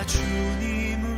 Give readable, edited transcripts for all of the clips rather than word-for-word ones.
주님을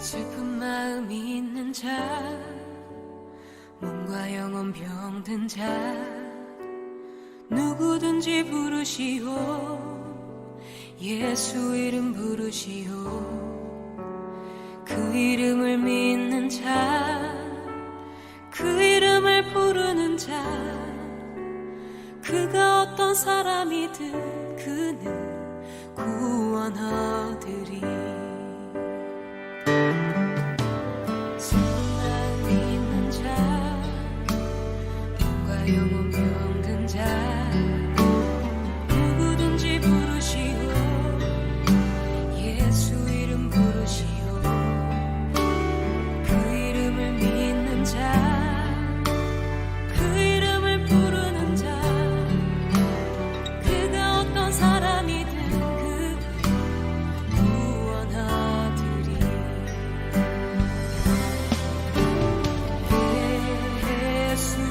슬픈 마음이 있는 자, 몸과 영혼 병든 자, 누구든지 부르시오. 예수 이름 부르시오. 그 이름을 믿는 자, 그 이름을 부르는 자, 그가 어떤 사람이든 그는 구원하리리. 영혼 병든 자, 누구든지 부르시오. 예수 이름 부르시오. 그 이름을 믿는 자, 그 이름을 부르는 자, 그가 어떤 사람이든 그 구원하리리. 예수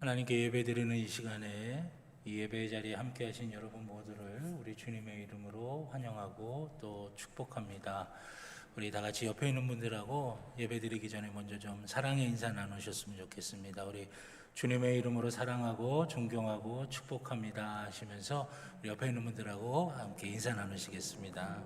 하나님께 예배드리는 이 시간에 이 예배의 자리에 함께 하신 여러분 모두를 우리 주님의 이름으로 환영하고 또 축복합니다. 우리 다 같이 옆에 있는 분들하고 예배드리기 전에 먼저 좀 사랑의 인사 나누셨으면 좋겠습니다. 우리 주님의 이름으로 사랑하고 존경하고 축복합니다 하시면서 우리 옆에 있는 분들하고 함께 인사 나누시겠습니다.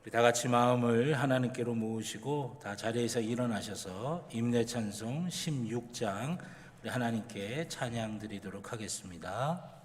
우리 다 같이 마음을 하나님께로 모으시고 다 자리에서 일어나셔서 임내찬송 16장 우리 하나님께 찬양 드리도록 하겠습니다.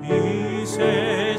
이 세상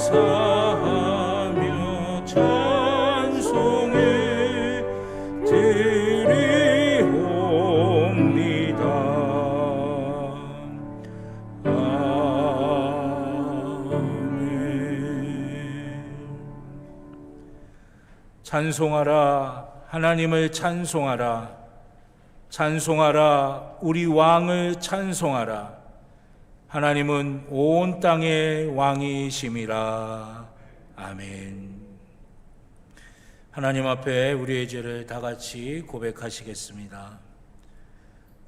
감사하며 찬송해 드리옵니다. 아멘. 찬송하라, 하나님을 찬송하라. 찬송하라, 우리 왕을 찬송하라. 하나님은 온 땅의 왕이심이라. 아멘. 하나님 앞에 우리의 죄를 다 같이 고백하시겠습니다.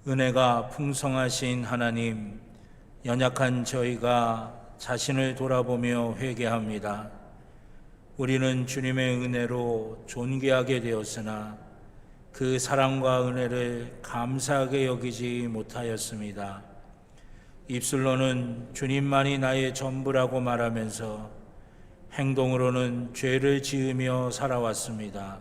은혜가 풍성하신 하나님, 연약한 저희가 자신을 돌아보며 회개합니다. 우리는 주님의 은혜로 존귀하게 되었으나 그 사랑과 은혜를 감사하게 여기지 못하였습니다. 입술로는 주님만이 나의 전부라고 말하면서 행동으로는 죄를 지으며 살아왔습니다.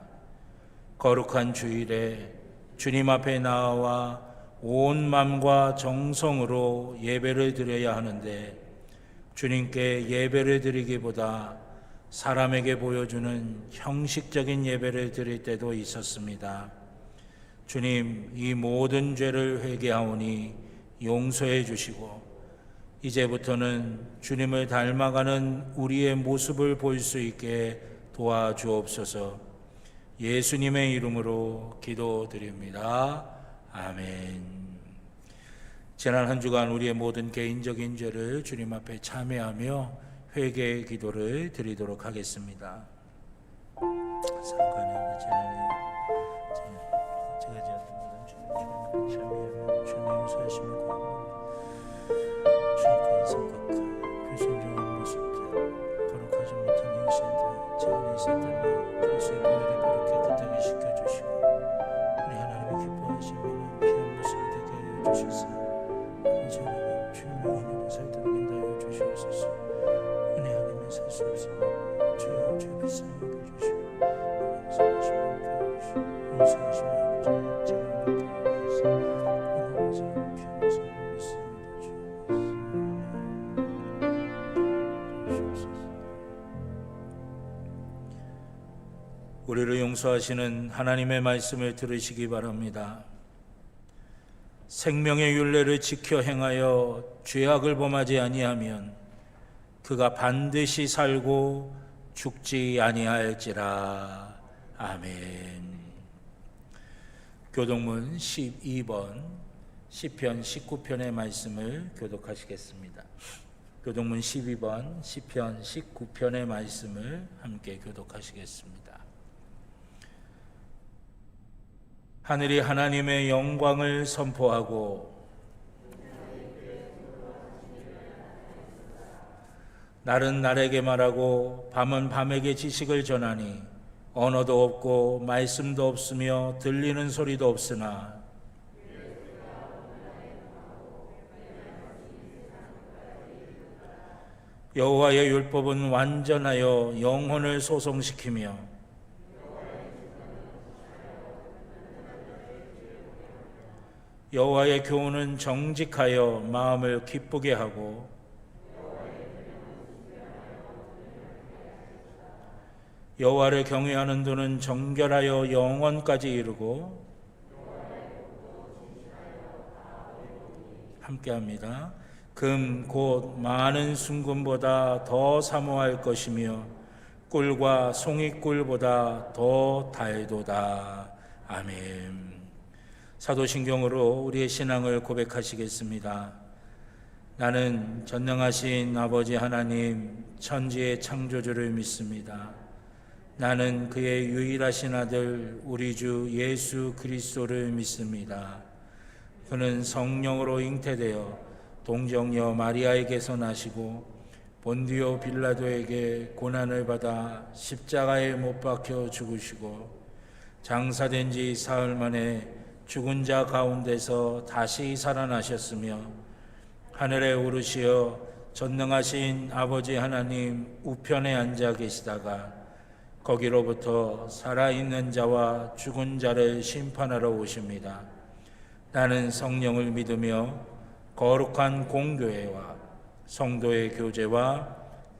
거룩한 주일에 주님 앞에 나와 온 마음과 정성으로 예배를 드려야 하는데 주님께 예배를 드리기보다 사람에게 보여주는 형식적인 예배를 드릴 때도 있었습니다. 주님, 이 모든 죄를 회개하오니 용서해 주시고 이제부터는 주님을 닮아가는 우리의 모습을 볼 수 있게 도와주옵소서. 예수님의 이름으로 기도드립니다. 아멘. 지난 한 주간 우리의 모든 개인적인 죄를 주님 앞에 참회하며 회개의 기도를 드리도록 하겠습니다. 상관의 재난이 제가 지었던 모든 죄를 주님 앞에 참회하며 주님 용서하심을 구합니다. 죄악한 생각과 불순종한 모습들, 거룩하지 못한 행실들, 재난이 있었다면 그리스도의 보혈에 바로 깨끗하게 씻겨주시고 우리 하나님이 기뻐하시면 귀한 모습이 되게 하여 주시사 아버지 하나님 주님의 은혜로 살도록 인도하여 주시옵소서. 은혜 아니면 살 수 없으니 주여 죄 비싼 여겨주시고 용서하시면 여겨주시고 용서하시면 제가 못하게 하소서. 은혜로서 귀한 모습을 믿습니다. 주옵소서. 우리를 용서하시는 하나님의 말씀을 들으시기 바랍니다. 생명의 율례를 지켜 행하여 죄악을 범하지 아니하면 그가 반드시 살고 죽지 아니할지라. 아멘. 교독문 12번 시편 19편의 말씀을 교독하시겠습니다. 교독문 12번 시편 19편의 말씀을 함께 교독하시겠습니다. 하늘이 하나님의 영광을 선포하고 날은 날에게 말하고 밤은 밤에게 지식을 전하니 언어도 없고 말씀도 없으며 들리는 소리도 없으나 여호와의 율법은 완전하여 영혼을 소성시키며 여호와의 교훈은 정직하여 마음을 기쁘게 하고 여호와를 경외하는 도는 정결하여 영원까지 이르고 함께합니다. 금 곧 많은 순금보다 더 사모할 것이며 꿀과 송이꿀보다 더 달도다. 아멘. 사도신경으로 우리의 신앙을 고백하시겠습니다. 나는 전능하신 아버지 하나님 천지의 창조주를 믿습니다. 나는 그의 유일하신 아들 우리 주 예수 그리스도를 믿습니다. 그는 성령으로 잉태되어 동정녀 마리아에게서 나시고 본디오 빌라도에게 고난을 받아 십자가에 못 박혀 죽으시고 장사된 지 사흘 만에 죽은 자 가운데서 다시 살아나셨으며 하늘에 오르시어 전능하신 아버지 하나님 우편에 앉아 계시다가 거기로부터 살아있는 자와 죽은 자를 심판하러 오십니다. 나는 성령을 믿으며 거룩한 공교회와 성도의 교제와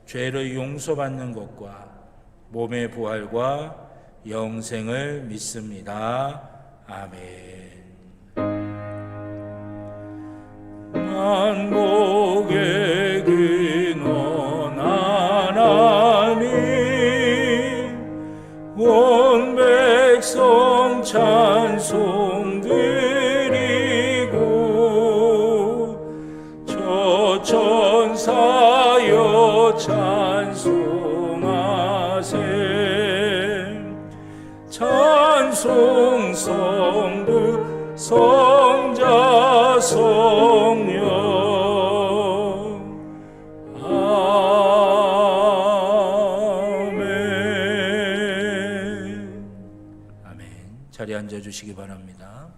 죄를 용서받는 것과 몸의 부활과 영생을 믿습니다. 아멘. 만복의 근원 하나님, 온 백성 찬송 드리고 저 천사여 찬송하세. 찬송 성부 성자 성령. 아멘. 아멘. 자리에 앉아주시기 바랍니다.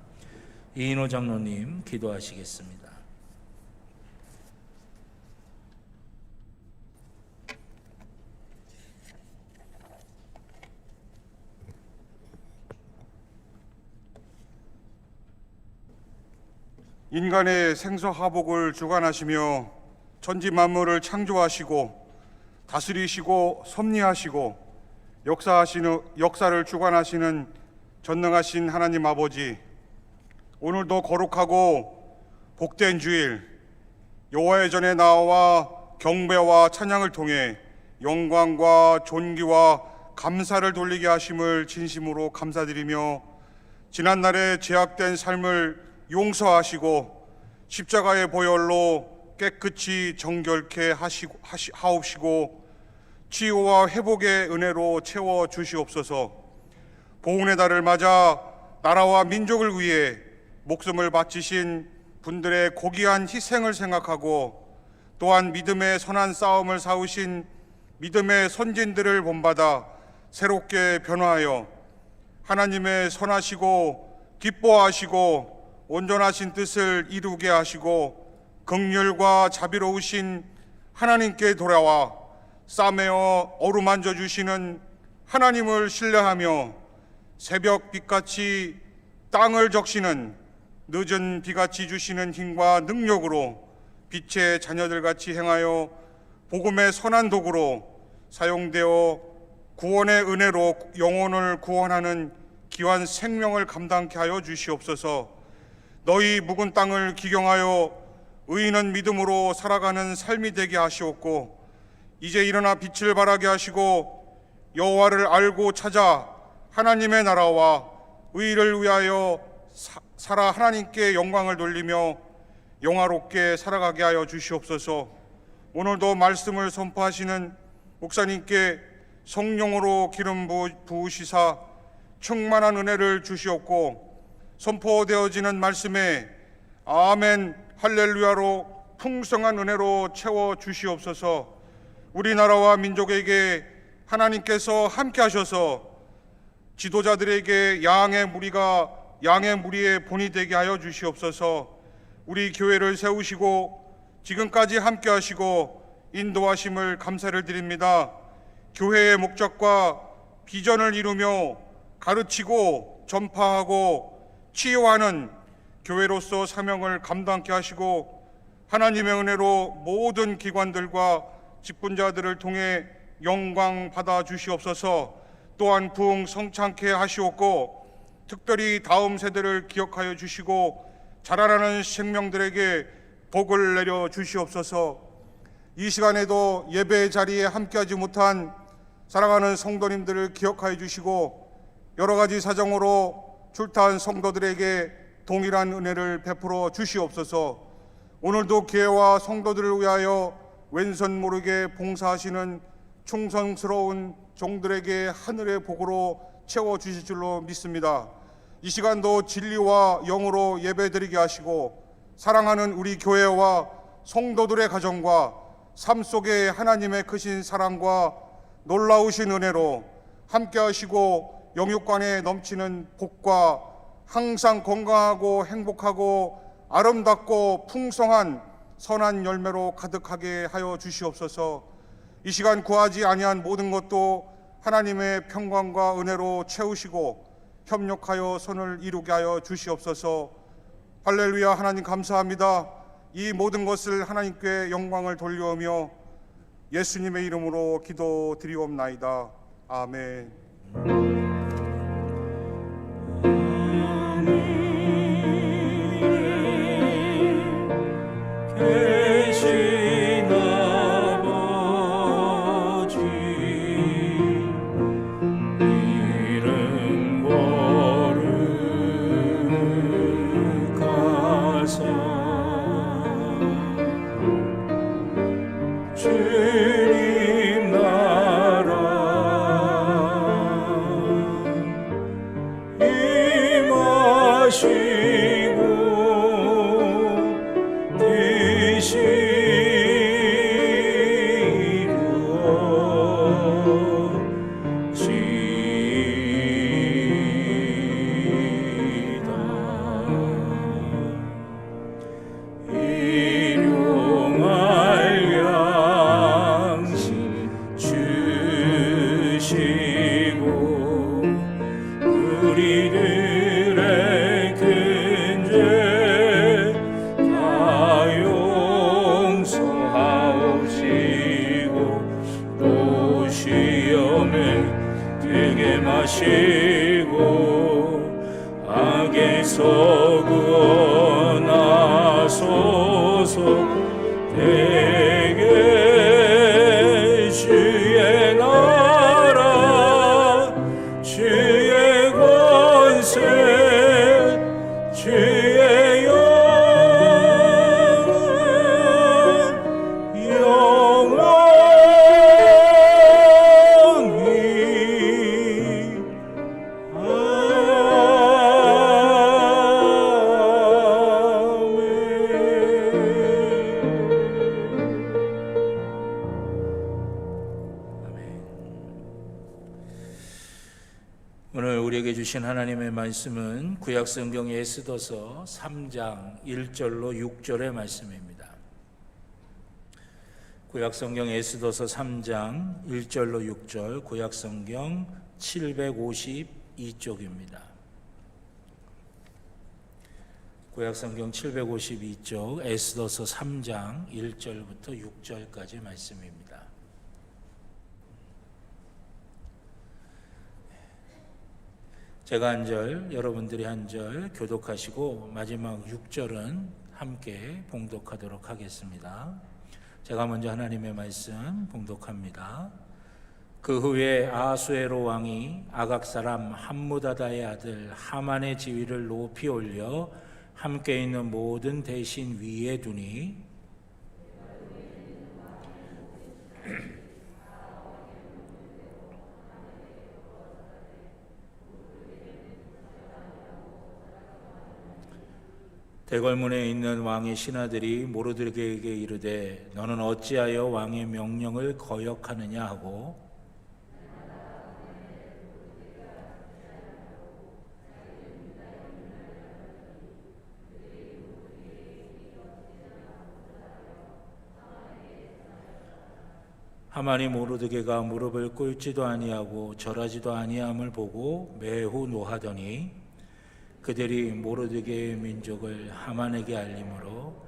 이인호 장로님 기도하시겠습니다. 인간의 생사화복을 주관하시며 천지 만물을 창조하시고 다스리시고 섭리하시고 역사를 주관하시는 전능하신 하나님 아버지, 오늘도 거룩하고 복된 주일, 여호와의 전에 나와 경배와 찬양을 통해 영광과 존귀와 감사를 돌리게 하심을 진심으로 감사드리며, 지난날의 죄악된 삶을 용서하시고 십자가의 보혈로 깨끗이 정결케 하옵시고 치유와 회복의 은혜로 채워 주시옵소서. 보훈의 달을 맞아 나라와 민족을 위해 목숨을 바치신 분들의 고귀한 희생을 생각하고, 또한 믿음의 선한 싸움을 싸우신 믿음의 선진들을 본받아 새롭게 변화하여 하나님의 선하시고 기뻐하시고 온전하신 뜻을 이루게 하시고, 긍휼과 자비로우신 하나님께 돌아와 싸매어 어루만져 주시는 하나님을 신뢰하며 새벽 빛같이 땅을 적시는 늦은 비같이 주시는 힘과 능력으로 빛의 자녀들같이 행하여 복음의 선한 도구로 사용되어 구원의 은혜로 영혼을 구원하는 귀한 생명을 감당케 하여 주시옵소서. 너희 묵은 땅을 기경하여 의인은 믿음으로 살아가는 삶이 되게 하시옵고, 이제 일어나 빛을 발하게 하시고 여호와를 알고 찾아 하나님의 나라와 의를 위하여 살아 하나님께 영광을 돌리며 영화롭게 살아가게 하여 주시옵소서. 오늘도 말씀을 선포하시는 목사님께 성령으로 기름 부으시사 충만한 은혜를 주시옵고, 선포되어지는 말씀에 아멘 할렐루야로 풍성한 은혜로 채워 주시옵소서. 우리나라와 민족에게 하나님께서 함께 하셔서 지도자들에게 양의 무리의 본이 되게 하여 주시옵소서. 우리 교회를 세우시고 지금까지 함께 하시고 인도하심을 감사를 드립니다. 교회의 목적과 비전을 이루며 가르치고 전파하고 치유하는 교회로서 사명을 감당케 하시고, 하나님의 은혜로 모든 기관들과 직분자들을 통해 영광 받아 주시옵소서. 또한 부흥 성창케 하시옵고, 특별히 다음 세대를 기억하여 주시고 자라나는 생명들에게 복을 내려 주시옵소서. 이 시간에도 예배 자리에 함께하지 못한 사랑하는 성도님들을 기억하여 주시고, 여러 가지 사정으로 출타한 성도들에게 동일한 은혜를 베풀어 주시옵소서. 오늘도 교회와 성도들을 위하여 왼손 모르게 봉사하시는 충성스러운 종들에게 하늘의 복으로 채워 주실 줄로 믿습니다. 이 시간도 진리와 영으로 예배드리게 하시고, 사랑하는 우리 교회와 성도들의 가정과 삶 속에 하나님의 크신 사랑과 놀라우신 은혜로 함께 하시고, 영육간에 넘치는 복과 항상 건강하고 행복하고 아름답고 풍성한 선한 열매로 가득하게 하여 주시옵소서. 이 시간 구하지 아니한 모든 것도 하나님의 평강과 은혜로 채우시고 협력하여 선을 이루게 하여 주시옵소서. 할렐루야. 하나님 감사합니다. 이 모든 것을 하나님께 영광을 돌려오며 예수님의 이름으로 기도드리옵나이다. 아멘. 계신 아버지 이름 거룩하사 주님 나라 임하시고 우리들의 큰 죄 다 용서하옵시고 또 시험에 들게 마시고 악에서 구원하소서. 대개 주의 나라 주의 권세 주의 영원히 오늘 우리에게 주신 하나님의 말씀은 구약성경 에스더서 3장 1절로 6절의 말씀입니다. 구약성경 에스더서 3장 1절로 6절, 구약성경 752쪽입니다. 구약성경 752쪽 에스더서 3장 1절부터 6절까지 말씀입니다. 제가 한 절, 여러분들이 한 절 교독하시고 마지막 6절은 함께 봉독하도록 하겠습니다. 제가 먼저 하나님의 말씀 봉독합니다. 그 후에 아하수에로 왕이 아각 사람 함무다다의 아들 하만의 지위를 높이 올려 함께 있는 모든 대신 위에 두니 대궐문에 있는 왕의 신하들이 모르드게에게 이르되 너는 어찌하여 왕의 명령을 거역하느냐 하고 하만이 모르드게가 무릎을 꿇지도 아니하고 절하지도 아니함을 보고 매우 노하더니 그들이 모르드게의 민족을 하만에게 알림으로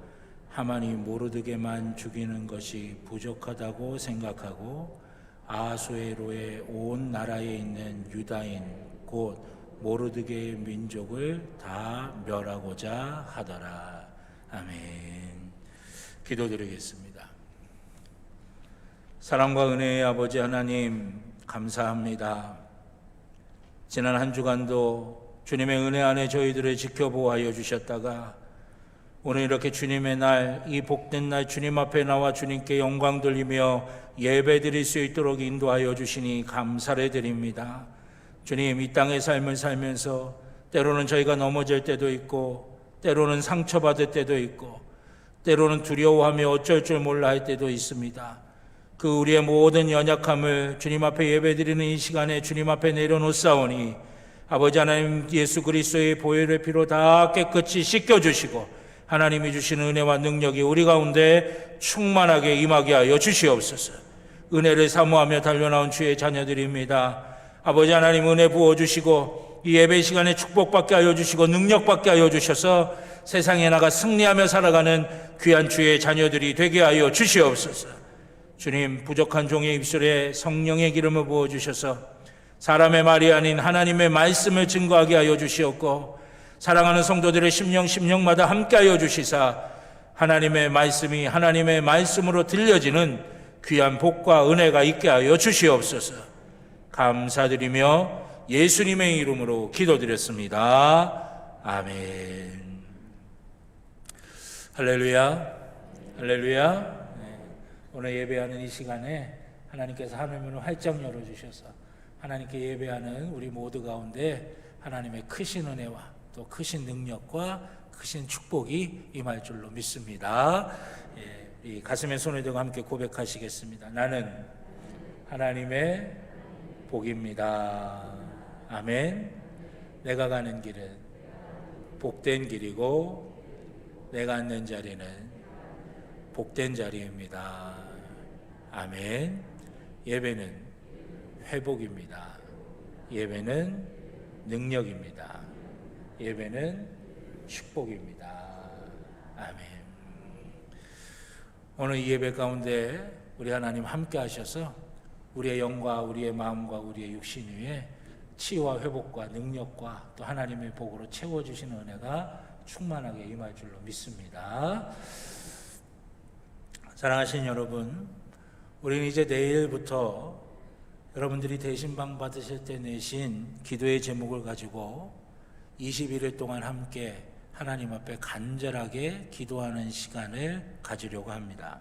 하만이 모르드게만 죽이는 것이 부족하다고 생각하고 아하수에로의 온 나라에 있는 유다인 곧 모르드게의 민족을 다 멸하고자 하더라. 아멘. 기도드리겠습니다. 사랑과 은혜의 아버지 하나님 감사합니다. 지난 한 주간도 주님의 은혜 안에 저희들을 지켜보호하여 주셨다가 오늘 이렇게 주님의 날, 이 복된 날 주님 앞에 나와 주님께 영광 돌리며 예배 드릴 수 있도록 인도하여 주시니 감사를 드립니다. 주님, 이 땅의 삶을 살면서 때로는 저희가 넘어질 때도 있고 때로는 상처받을 때도 있고 때로는 두려워하며 어쩔 줄 몰라 할 때도 있습니다. 그 우리의 모든 연약함을 주님 앞에 예배 드리는 이 시간에 주님 앞에 내려놓사오니 아버지 하나님 예수 그리스도의 보혈의 피로 다 깨끗이 씻겨주시고 하나님이 주시는 은혜와 능력이 우리 가운데 충만하게 임하게 하여 주시옵소서. 은혜를 사모하며 달려나온 주의 자녀들입니다. 아버지 하나님 은혜 부어주시고 이 예배 시간에 축복받게 하여 주시고 능력받게 하여 주셔서 세상에 나가 승리하며 살아가는 귀한 주의 자녀들이 되게 하여 주시옵소서. 주님, 부족한 종의 입술에 성령의 기름을 부어주셔서 사람의 말이 아닌 하나님의 말씀을 증거하게 하여 주시옵고, 사랑하는 성도들의 심령마다 함께하여 주시사 하나님의 말씀이 하나님의 말씀으로 들려지는 귀한 복과 은혜가 있게 하여 주시옵소서. 감사드리며 예수님의 이름으로 기도드렸습니다. 아멘. 할렐루야, 할렐루야. 오늘 예배하는 이 시간에 하나님께서 하늘문을 활짝 열어주셔서 하나님께 예배하는 우리 모두 가운데 하나님의 크신 은혜와 또 크신 능력과 크신 축복이 임할 줄로 믿습니다. 이 가슴에 손을 대고 함께 고백하시겠습니다. 나는 하나님의 복입니다. 아멘. 내가 가는 길은 복된 길이고 내가 앉는 자리는 복된 자리입니다. 아멘. 예배는 회복입니다. 예배는 능력입니다. 예배는 축복입니다. 아멘. 오늘 이 예배 가운데 우리 하나님 함께 하셔서 우리의 영과 우리의 마음과 우리의 육신 위에 치유와 회복과 능력과 또 하나님의 복으로 채워주시는 은혜가 충만하게 임할 줄로 믿습니다. 사랑하신 여러분, 우리는 이제 내일부터 여러분들이 대신방 받으실 때 내신 기도의 제목을 가지고 21일 동안 함께 하나님 앞에 간절하게 기도하는 시간을 가지려고 합니다.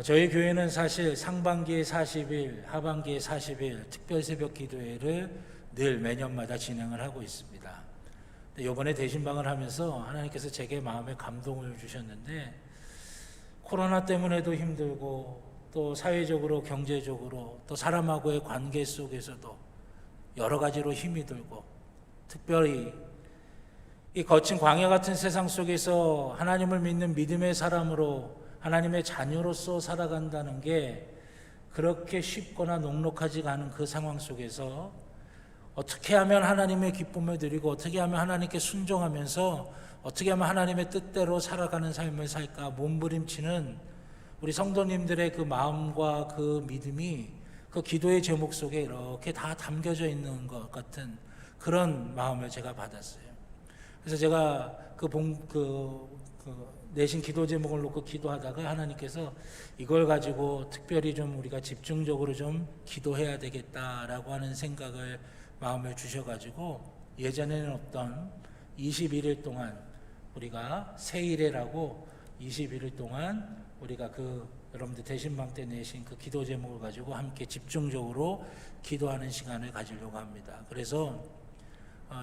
저희 교회는 사실 상반기에 40일, 하반기에 40일 특별 새벽 기도회를 늘 매년마다 진행을 하고 있습니다. 이번에 대신방을 하면서 하나님께서 제게 마음에 감동을 주셨는데, 코로나 때문에도 힘들고 또 사회적으로 경제적으로 또 사람하고의 관계 속에서도 여러 가지로 힘이 들고, 특별히 이 거친 광야 같은 세상 속에서 하나님을 믿는 믿음의 사람으로 하나님의 자녀로서 살아간다는 게 그렇게 쉽거나 녹록하지가 않은 그 상황 속에서 어떻게 하면 하나님의 기쁨을 드리고 어떻게 하면 하나님께 순종하면서 어떻게 하면 하나님의 뜻대로 살아가는 삶을 살까 몸부림치는 우리 성도님들의 그 마음과 그 믿음이 그 기도의 제목 속에 이렇게 다 담겨져 있는 것 같은 그런 마음을 제가 받았어요. 그래서 제가 내신 기도 제목을 놓고 기도하다가 하나님께서 이걸 가지고 특별히 좀 우리가 집중적으로 좀 기도해야 되겠다라고 하는 생각을 마음에 주셔가지고, 예전에는 없던 21일 동안 우리가 세일회라고 21일 동안 우리가 여러분들 대신방 때 내신 그 기도 제목을 가지고 함께 집중적으로 기도하는 시간을 가지려고 합니다. 그래서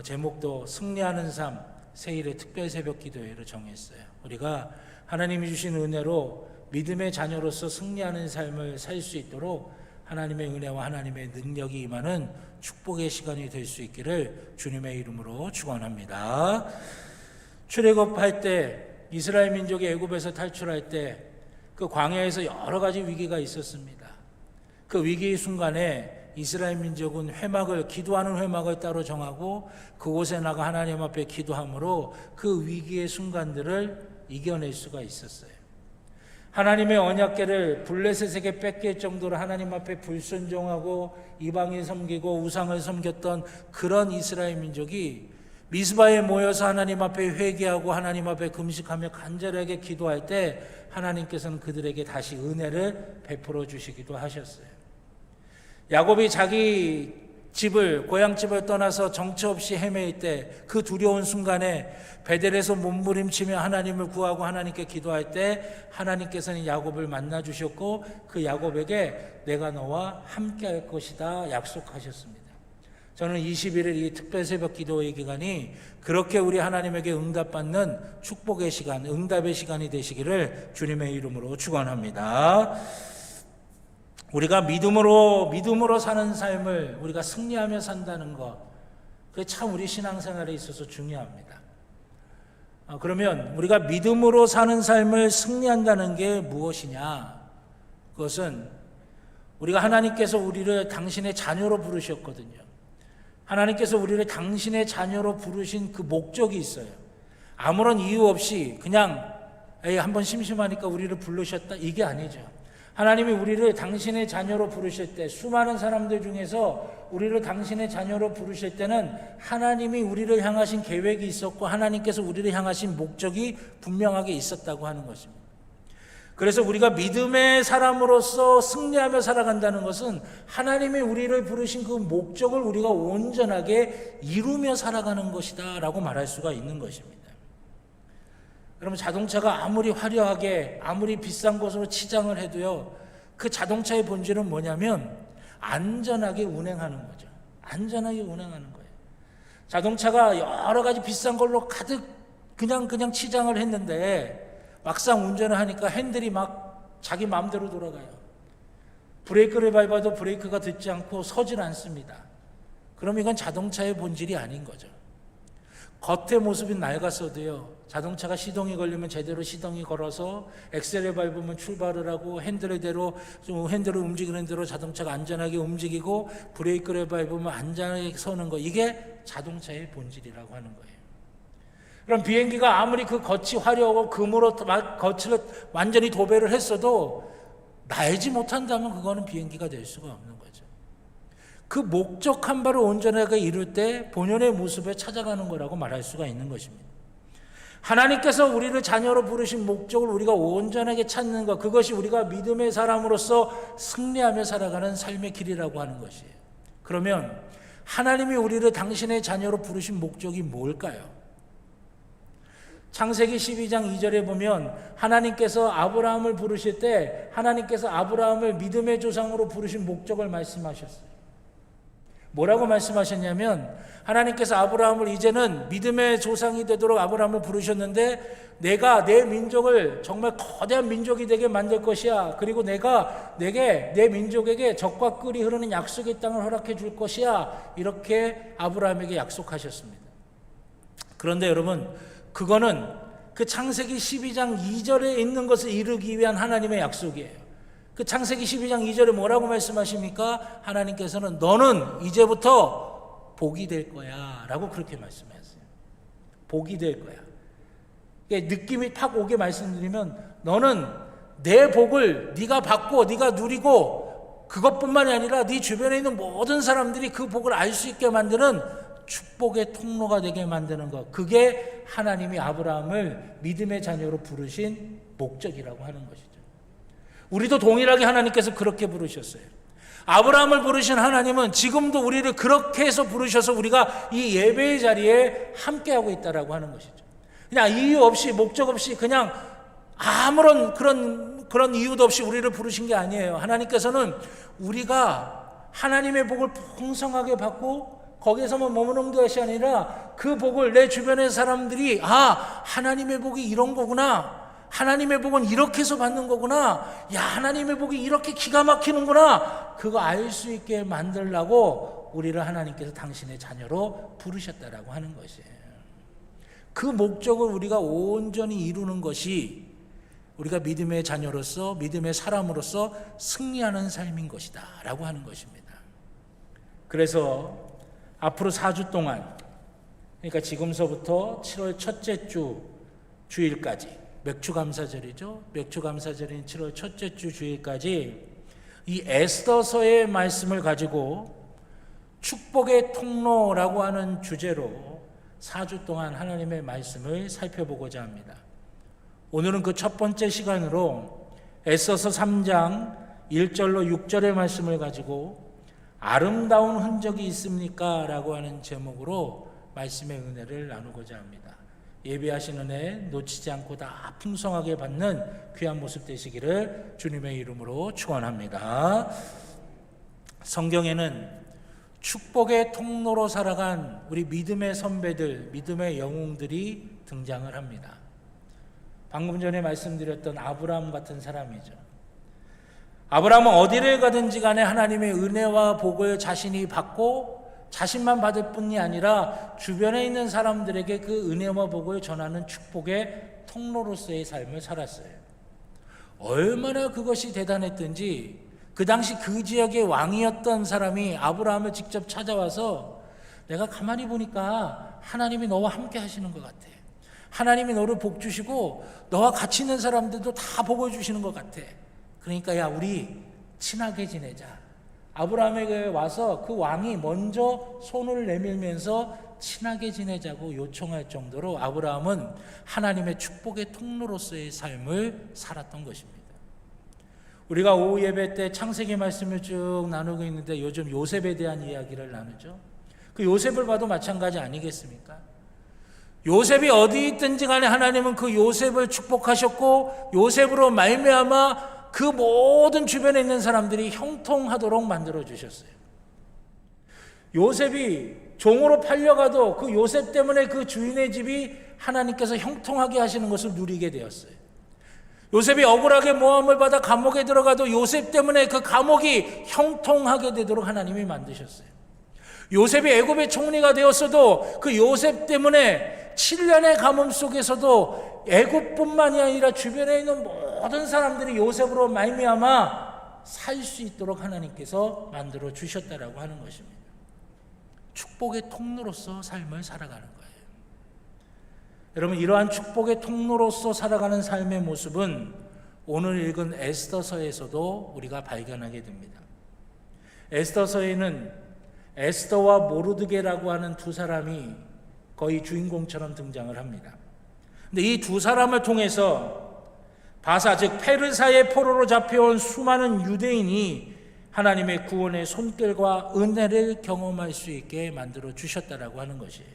제목도 승리하는 삶 세일의 특별 새벽 기도회를 정했어요. 우리가 하나님이 주신 은혜로 믿음의 자녀로서 승리하는 삶을 살 수 있도록 하나님의 은혜와 하나님의 능력이 임하는 축복의 시간이 될 수 있기를 주님의 이름으로 축원합니다. 출애굽할 때 이스라엘 민족이 애굽에서 탈출할 때 그 광야에서 여러 가지 위기가 있었습니다. 그 위기의 순간에 이스라엘 민족은 기도하는 회막을 따로 정하고 그곳에 나가 하나님 앞에 기도함으로 그 위기의 순간들을 이겨낼 수가 있었어요. 하나님의 언약궤를 블레셋에게 뺏길 정도로 하나님 앞에 불순종하고 이방인 섬기고 우상을 섬겼던 그런 이스라엘 민족이 미스바에 모여서 하나님 앞에 회개하고 하나님 앞에 금식하며 간절하게 기도할 때 하나님께서는 그들에게 다시 은혜를 베풀어 주시기도 하셨어요. 야곱이 자기 고향집을 떠나서 정처 없이 헤매일 때 그 두려운 순간에 베델에서 몸부림치며 하나님을 구하고 하나님께 기도할 때 하나님께서는 야곱을 만나 주셨고 그 야곱에게 내가 너와 함께 할 것이다 약속하셨습니다. 저는 21일 이 특별 새벽 기도의 기간이 그렇게 우리 하나님에게 응답받는 축복의 시간, 응답의 시간이 되시기를 주님의 이름으로 축원합니다. 우리가 믿음으로 사는 삶을 우리가 승리하며 산다는 것, 그게 참 우리 신앙생활에 있어서 중요합니다. 그러면 우리가 믿음으로 사는 삶을 승리한다는 게 무엇이냐? 그것은 우리가 하나님께서 우리를 당신의 자녀로 부르셨거든요. 하나님께서 우리를 당신의 자녀로 부르신 그 목적이 있어요. 아무런 이유 없이 그냥 한번 심심하니까 우리를 부르셨다, 이게 아니죠. 하나님이 우리를 당신의 자녀로 부르실 때, 수많은 사람들 중에서 우리를 당신의 자녀로 부르실 때는 하나님이 우리를 향하신 계획이 있었고 하나님께서 우리를 향하신 목적이 분명하게 있었다고 하는 것입니다. 그래서 우리가 믿음의 사람으로서 승리하며 살아간다는 것은 하나님이 우리를 부르신 그 목적을 우리가 온전하게 이루며 살아가는 것이다 라고 말할 수가 있는 것입니다. 여러분, 자동차가 아무리 화려하게 아무리 비싼 것으로 치장을 해도요, 그 자동차의 본질은 뭐냐면 안전하게 운행하는 거죠. 안전하게 운행하는 거예요. 자동차가 여러 가지 비싼 걸로 가득 그냥 치장을 했는데 막상 운전을 하니까 핸들이 막 자기 마음대로 돌아가요. 브레이크를 밟아도 브레이크가 듣지 않고 서질 않습니다. 그럼 이건 자동차의 본질이 아닌 거죠. 겉의 모습이 낡았어도요, 자동차가 시동이 걸리면 제대로 시동이 걸어서 엑셀을 밟으면 출발을 하고 핸들을 움직이는 대로 자동차가 안전하게 움직이고 브레이크를 밟으면 안전하게 서는 거, 이게 자동차의 본질이라고 하는 거예요. 그럼 비행기가 아무리 그 겉이 화려하고 금으로 막 겉을 완전히 도배를 했어도 날지 못한다면 그거는 비행기가 될 수가 없는 거죠. 그 목적한 바를 온전하게 이룰 때 본연의 모습에 찾아가는 거라고 말할 수가 있는 것입니다. 하나님께서 우리를 자녀로 부르신 목적을 우리가 온전하게 찾는 것, 그것이 우리가 믿음의 사람으로서 승리하며 살아가는 삶의 길이라고 하는 것이에요. 그러면 하나님이 우리를 당신의 자녀로 부르신 목적이 뭘까요? 창세기 12장 2절에 보면 하나님께서 아브라함을 부르실 때 하나님께서 아브라함을 믿음의 조상으로 부르신 목적을 말씀하셨어요. 뭐라고 말씀하셨냐면, 하나님께서 아브라함을 이제는 믿음의 조상이 되도록 아브라함을 부르셨는데 내가 내 민족을 정말 거대한 민족이 되게 만들 것이야. 그리고 내가 내 민족에게 적과 꿀이 흐르는 약속의 땅을 허락해 줄 것이야. 이렇게 아브라함에게 약속하셨습니다. 그런데 여러분, 그거는 그 창세기 12장 2절에 있는 것을 이루기 위한 하나님의 약속이에요. 그 창세기 12장 2절에 뭐라고 말씀하십니까? 하나님께서는 너는 이제부터 복이 될 거야 라고 그렇게 말씀하셨어요. 복이 될 거야. 느낌이 팍 오게 말씀드리면, 너는 내 복을 네가 받고 네가 누리고 그것뿐만이 아니라 네 주변에 있는 모든 사람들이 그 복을 알 수 있게 만드는 축복의 통로가 되게 만드는 것, 그게 하나님이 아브라함을 믿음의 자녀로 부르신 목적이라고 하는 것이죠. 우리도 동일하게 하나님께서 그렇게 부르셨어요. 아브라함을 부르신 하나님은 지금도 우리를 그렇게 해서 부르셔서 우리가 이 예배의 자리에 함께하고 있다라고 하는 것이죠. 그냥 이유 없이, 목적 없이, 그냥 아무런 그런 이유도 없이 우리를 부르신 게 아니에요. 하나님께서는 우리가 하나님의 복을 풍성하게 받고 거기에서만 머무는 것이 아니라 그 복을 내 주변의 사람들이 하나님의 복이 이런 거구나, 하나님의 복은 이렇게 해서 받는 거구나, 야, 하나님의 복이 이렇게 기가 막히는구나, 그거 알 수 있게 만들려고 우리를 하나님께서 당신의 자녀로 부르셨다라고 하는 것이에요. 그 목적을 우리가 온전히 이루는 것이 우리가 믿음의 자녀로서, 믿음의 사람으로서 승리하는 삶인 것이다 라고 하는 것입니다. 그래서 앞으로 4주 동안, 그러니까 지금서부터 7월 첫째 주 주일까지, 맥주감사절이죠. 맥주감사절인 7월 첫째 주 주일까지 이 에스더서의 말씀을 가지고 축복의 통로라고 하는 주제로 4주 동안 하나님의 말씀을 살펴보고자 합니다. 오늘은 그 첫 번째 시간으로 에스더서 3장 1절로 6절의 말씀을 가지고 아름다운 흔적이 있습니까? 라고 하는 제목으로 말씀의 은혜를 나누고자 합니다. 예배하신 은혜 놓치지 않고 다 풍성하게 받는 귀한 모습 되시기를 주님의 이름으로 축원합니다. 성경에는 축복의 통로로 살아간 우리 믿음의 선배들, 믿음의 영웅들이 등장을 합니다. 방금 전에 말씀드렸던 아브라함 같은 사람이죠. 아브라함은 어디를 가든지 간에 하나님의 은혜와 복을 자신이 받고 자신만 받을 뿐이 아니라 주변에 있는 사람들에게 그 은혜와 복을 전하는 축복의 통로로서의 삶을 살았어요. 얼마나 그것이 대단했던지 그 당시 그 지역의 왕이었던 사람이 아브라함을 직접 찾아와서 내가 가만히 보니까 하나님이 너와 함께 하시는 것 같아. 하나님이 너를 복 주시고 너와 같이 있는 사람들도 다 복을 주시는 것 같아. 그러니까 야 우리 친하게 지내자. 아브라함에게 와서 그 왕이 먼저 손을 내밀면서 친하게 지내자고 요청할 정도로 아브라함은 하나님의 축복의 통로로서의 삶을 살았던 것입니다. 우리가 오후 예배 때 창세기 말씀을 쭉 나누고 있는데 요즘 요셉에 대한 이야기를 나누죠. 그 요셉을 봐도 마찬가지 아니겠습니까? 요셉이 어디 있든지 간에 하나님은 그 요셉을 축복하셨고 요셉으로 말미암아 그 모든 주변에 있는 사람들이 형통하도록 만들어 주셨어요. 요셉이 종으로 팔려가도 그 요셉 때문에 그 주인의 집이 하나님께서 형통하게 하시는 것을 누리게 되었어요. 요셉이 억울하게 모함을 받아 감옥에 들어가도 요셉 때문에 그 감옥이 형통하게 되도록 하나님이 만드셨어요. 요셉이 애굽의 총리가 되었어도 그 요셉 때문에 7년의 가뭄 속에서도 애굽뿐만이 아니라 주변에 있는 모든 사람들이 요셉으로 말미암아 살 수 있도록 하나님께서 만들어 주셨다라고 하는 것입니다. 축복의 통로로서 삶을 살아가는 거예요. 여러분, 이러한 축복의 통로로서 살아가는 삶의 모습은 오늘 읽은 에스더서에서도 우리가 발견하게 됩니다. 에스더서에는 에스더와 모르드게라고 하는 두 사람이 거의 주인공처럼 등장을 합니다. 근데 이 두 사람을 통해서 바사 즉 페르사의 포로로 잡혀온 수많은 유대인이 하나님의 구원의 손길과 은혜를 경험할 수 있게 만들어 주셨다라고 하는 것이에요.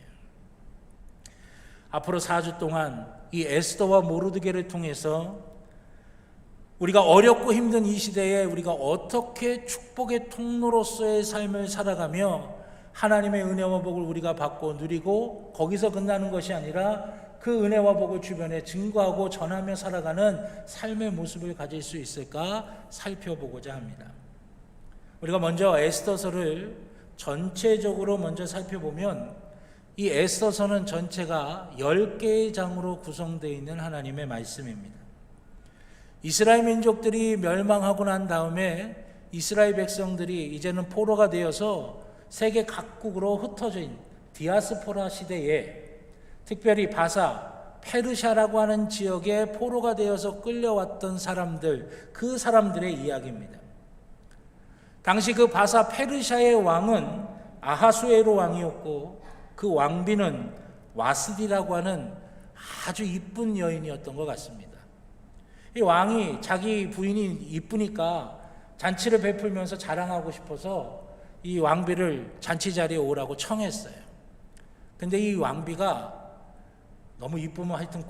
앞으로 4주 동안 이 에스더와 모르드게를 통해서 우리가 어렵고 힘든 이 시대에 우리가 어떻게 축복의 통로로서의 삶을 살아가며 하나님의 은혜와 복을 우리가 받고 누리고 거기서 끝나는 것이 아니라 그 은혜와 복을 주변에 증거하고 전하며 살아가는 삶의 모습을 가질 수 있을까 살펴보고자 합니다. 우리가 먼저 에스더서를 전체적으로 먼저 살펴보면 이 에스더서는 전체가 10개의 장으로 구성되어 있는 하나님의 말씀입니다. 이스라엘 민족들이 멸망하고 난 다음에 이스라엘 백성들이 이제는 포로가 되어서 세계 각국으로 흩어져 있는 디아스포라 시대에 특별히 바사, 페르시아라고 하는 지역에 포로가 되어서 끌려왔던 사람들, 그 사람들의 이야기입니다. 당시 그 바사 페르시아의 왕은 아하수에로 왕이었고 그 왕비는 와스디라고 하는 아주 이쁜 여인이었던 것 같습니다. 이 왕이 자기 부인이 이쁘니까 잔치를 베풀면서 자랑하고 싶어서 이 왕비를 잔치 자리에 오라고 청했어요. 근데 이 왕비가 너무 이쁘면 하여튼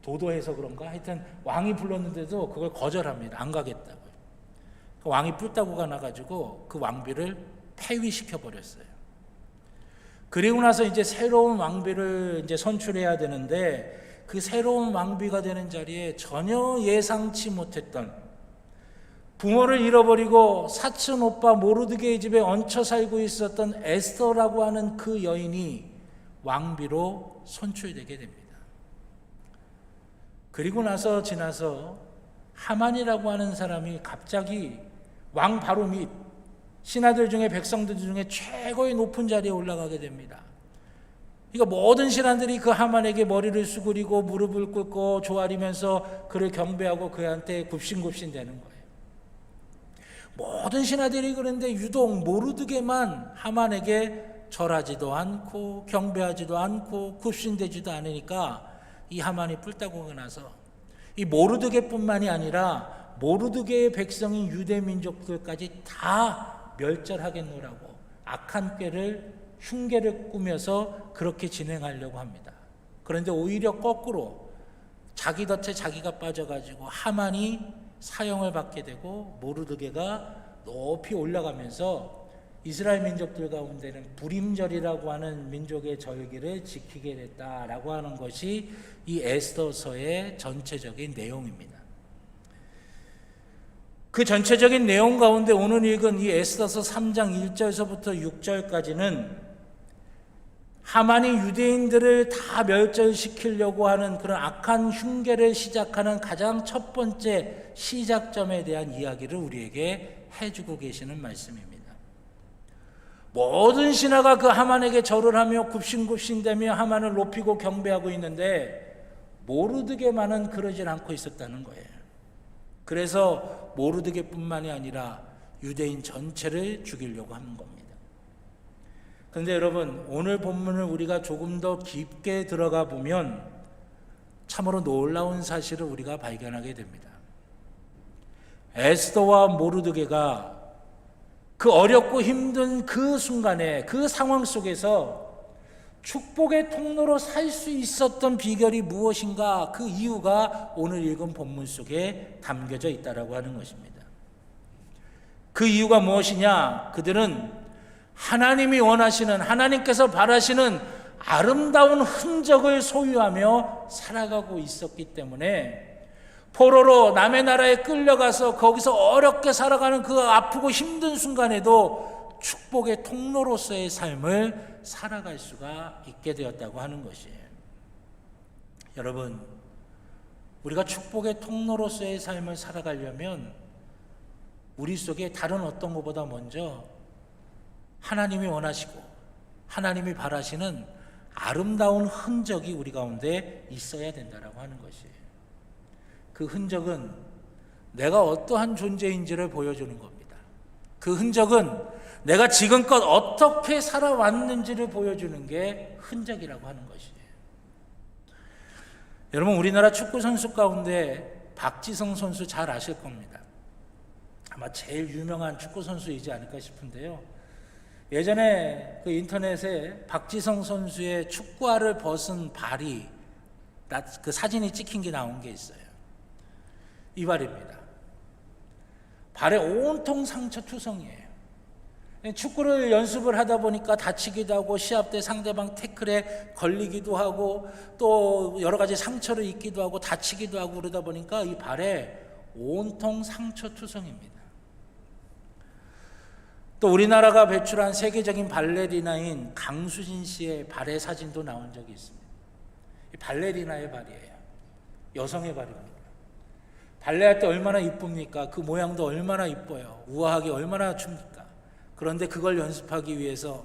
도도해서 그런가? 하여튼 왕이 불렀는데도 그걸 거절합니다. 안 가겠다고. 그 왕이 뿔따구가 나가지고 그 왕비를 폐위시켜 버렸어요. 그리고 나서 이제 새로운 왕비를 이제 선출해야 되는데 그 새로운 왕비가 되는 자리에 전혀 예상치 못했던 부모를 잃어버리고 사촌 오빠 모르드게의 집에 얹혀 살고 있었던 에스더라고 하는 그 여인이 왕비로 선출되게 됩니다. 그리고 나서 지나서 하만이라고 하는 사람이 갑자기 왕 바로 밑 신하들 중에 백성들 중에 최고의 높은 자리에 올라가게 됩니다. 그러니까 모든 신하들이 그 하만에게 머리를 수그리고 무릎을 꿇고 조아리면서 그를 경배하고 그한테 굽신굽신 되는 거예요. 모든 신하들이 그런데 유독 모르드게만 하만에게 절하지도 않고 경배하지도 않고 굽신대지도 않으니까 이 하만이 뿔따구가 나서 이 모르드게뿐만이 아니라 모르드게의 백성인 유대 민족들까지 다 멸절하겠노라고 악한 꾀를 흉계를 꾸며서 그렇게 진행하려고 합니다. 그런데 오히려 거꾸로 자기 덫에 자기가 빠져가지고 하만이 사형을 받게 되고 모르드게가 높이 올라가면서 이스라엘 민족들 가운데는 불임절이라고 하는 민족의 절기를 지키게 됐다라고 하는 것이 이 에스더서의 전체적인 내용입니다. 그 전체적인 내용 가운데 오늘 읽은 이 에스더서 3장 1절서부터 6절까지는 하만이 유대인들을 다 멸절시키려고 하는 그런 악한 흉계를 시작하는 가장 첫 번째 시작점에 대한 이야기를 우리에게 해주고 계시는 말씀입니다. 모든 신하가 그 하만에게 절을 하며 굽신굽신대며 하만을 높이고 경배하고 있는데 모르드게만은 그러질 않고 있었다는 거예요. 그래서 모르드게뿐만이 아니라 유대인 전체를 죽이려고 하는 겁니다. 그런데 여러분, 오늘 본문을 우리가 조금 더 깊게 들어가 보면 참으로 놀라운 사실을 우리가 발견하게 됩니다. 에스더와 모르드게가 그 어렵고 힘든 그 순간에, 그 상황 속에서 축복의 통로로 살 수 있었던 비결이 무엇인가, 그 이유가 오늘 읽은 본문 속에 담겨져 있다라고 하는 것입니다. 그 이유가 무엇이냐? 그들은 하나님이 원하시는, 하나님께서 바라시는 아름다운 흔적을 소유하며 살아가고 있었기 때문에 포로로 남의 나라에 끌려가서 거기서 어렵게 살아가는 그 아프고 힘든 순간에도 축복의 통로로서의 삶을 살아갈 수가 있게 되었다고 하는 것이에요. 여러분, 우리가 축복의 통로로서의 삶을 살아가려면 우리 속에 다른 어떤 것보다 먼저 하나님이 원하시고 하나님이 바라시는 아름다운 흔적이 우리 가운데 있어야 된다라고 하는 것이에요. 그 흔적은 내가 어떠한 존재인지를 보여주는 겁니다. 그 흔적은 내가 지금껏 어떻게 살아왔는지를 보여주는 게 흔적이라고 하는 것이에요. 여러분, 우리나라 축구 선수 가운데 박지성 선수 잘 아실 겁니다. 아마 제일 유명한 축구 선수이지 않을까 싶은데요. 예전에 그 인터넷에 박지성 선수의 축구화를 벗은 발이, 그 사진이 찍힌 게 나온 게 있어요. 이 발입니다. 발에 온통 상처 투성이에요. 축구를 연습을 하다 보니까 다치기도 하고 시합 때 상대방 태클에 걸리기도 하고 또 여러 가지 상처를 입기도 하고 다치기도 하고 그러다 보니까 이 발에 온통 상처 투성입니다. 또 우리나라가 배출한 세계적인 발레리나인 강수진 씨의 발의 사진도 나온 적이 있습니다. 이 발레리나의 발이에요. 여성의 발입니다. 발레할 때 얼마나 이쁩니까? 그 모양도 얼마나 이뻐요. 우아하게 얼마나 춥니까? 그런데 그걸 연습하기 위해서